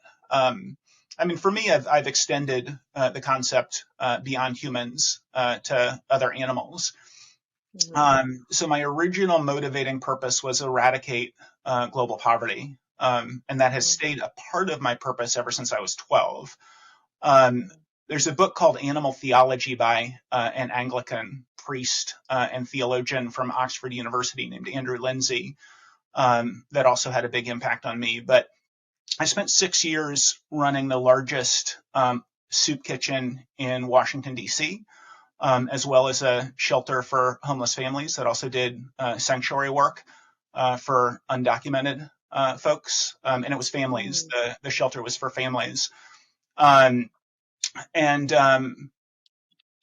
I mean, for me, I've extended the concept beyond humans to other animals. Hmm. So my original motivating purpose was eradicate global poverty, and that has stayed a part of my purpose ever since I was 12. Um, there's a book called Animal Theology by an Anglican priest and theologian from Oxford University named Andrew Lindsay, that also had a big impact on me. But I spent 6 years running the largest soup kitchen in Washington, D.C., as well as a shelter for homeless families that also did sanctuary work for undocumented folks. And it was families. The shelter was for families. Um, and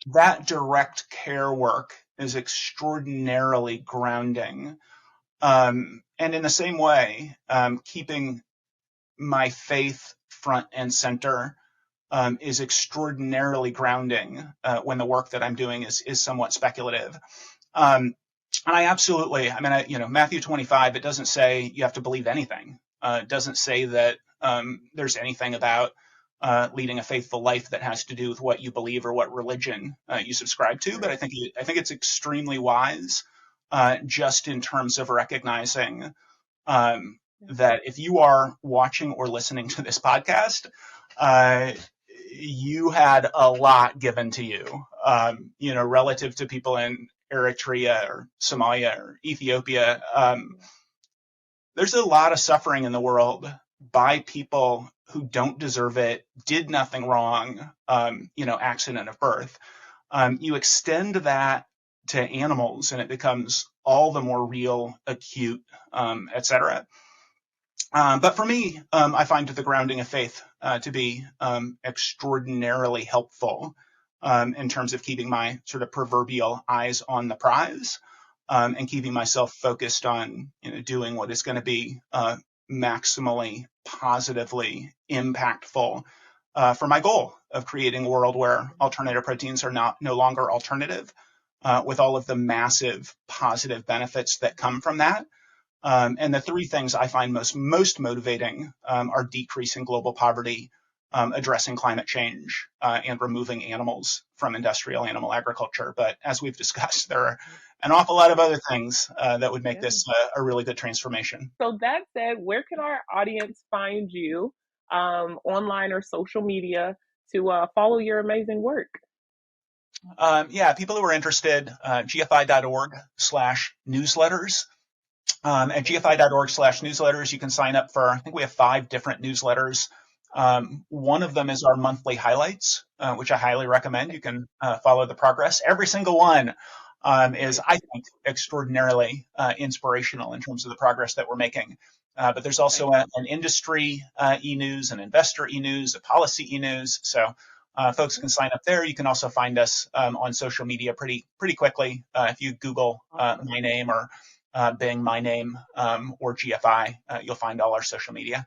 that direct care work is extraordinarily grounding. And in the same way, keeping my faith front and center is extraordinarily grounding when the work that I'm doing is somewhat speculative. And I absolutely, I mean, Matthew 25, it doesn't say you have to believe anything. It doesn't say that there's anything about leading a faithful life that has to do with what you believe or what religion you subscribe to. But I think it's extremely wise, just in terms of recognizing that if you are watching or listening to this podcast, uh, you had a lot given to you, relative to people in Eritrea or Somalia or Ethiopia. There's a lot of suffering in the world by people who don't deserve it, did nothing wrong, accident of birth. You extend that to animals and it becomes all the more real, acute, etc. But for me, I find the grounding of faith to be extraordinarily helpful in terms of keeping my sort of proverbial eyes on the prize, and keeping myself focused on doing what is going to be maximally positively impactful for my goal of creating a world where alternative proteins are no longer alternative, with all of the massive positive benefits that come from that. And the three things I find most motivating are decreasing global poverty, addressing climate change, and removing animals from industrial animal agriculture. But as we've discussed, there are an awful lot of other things that would make this a really good transformation. So that said, where can our audience find you online or social media to follow your amazing work? People who are interested, gfi.org/newsletters. At gfi.org/newsletters, you can sign up for, I think we have 5 different newsletters. One of them is our monthly highlights, which I highly recommend. You can follow the progress. Every single one is, I think, extraordinarily inspirational in terms of the progress that we're making. But there's also an industry e-news, an investor e-news, a policy e-news. So folks can sign up there. You can also find us on social media pretty quickly. If you Google my name or Bing my name or GFI, you'll find all our social media.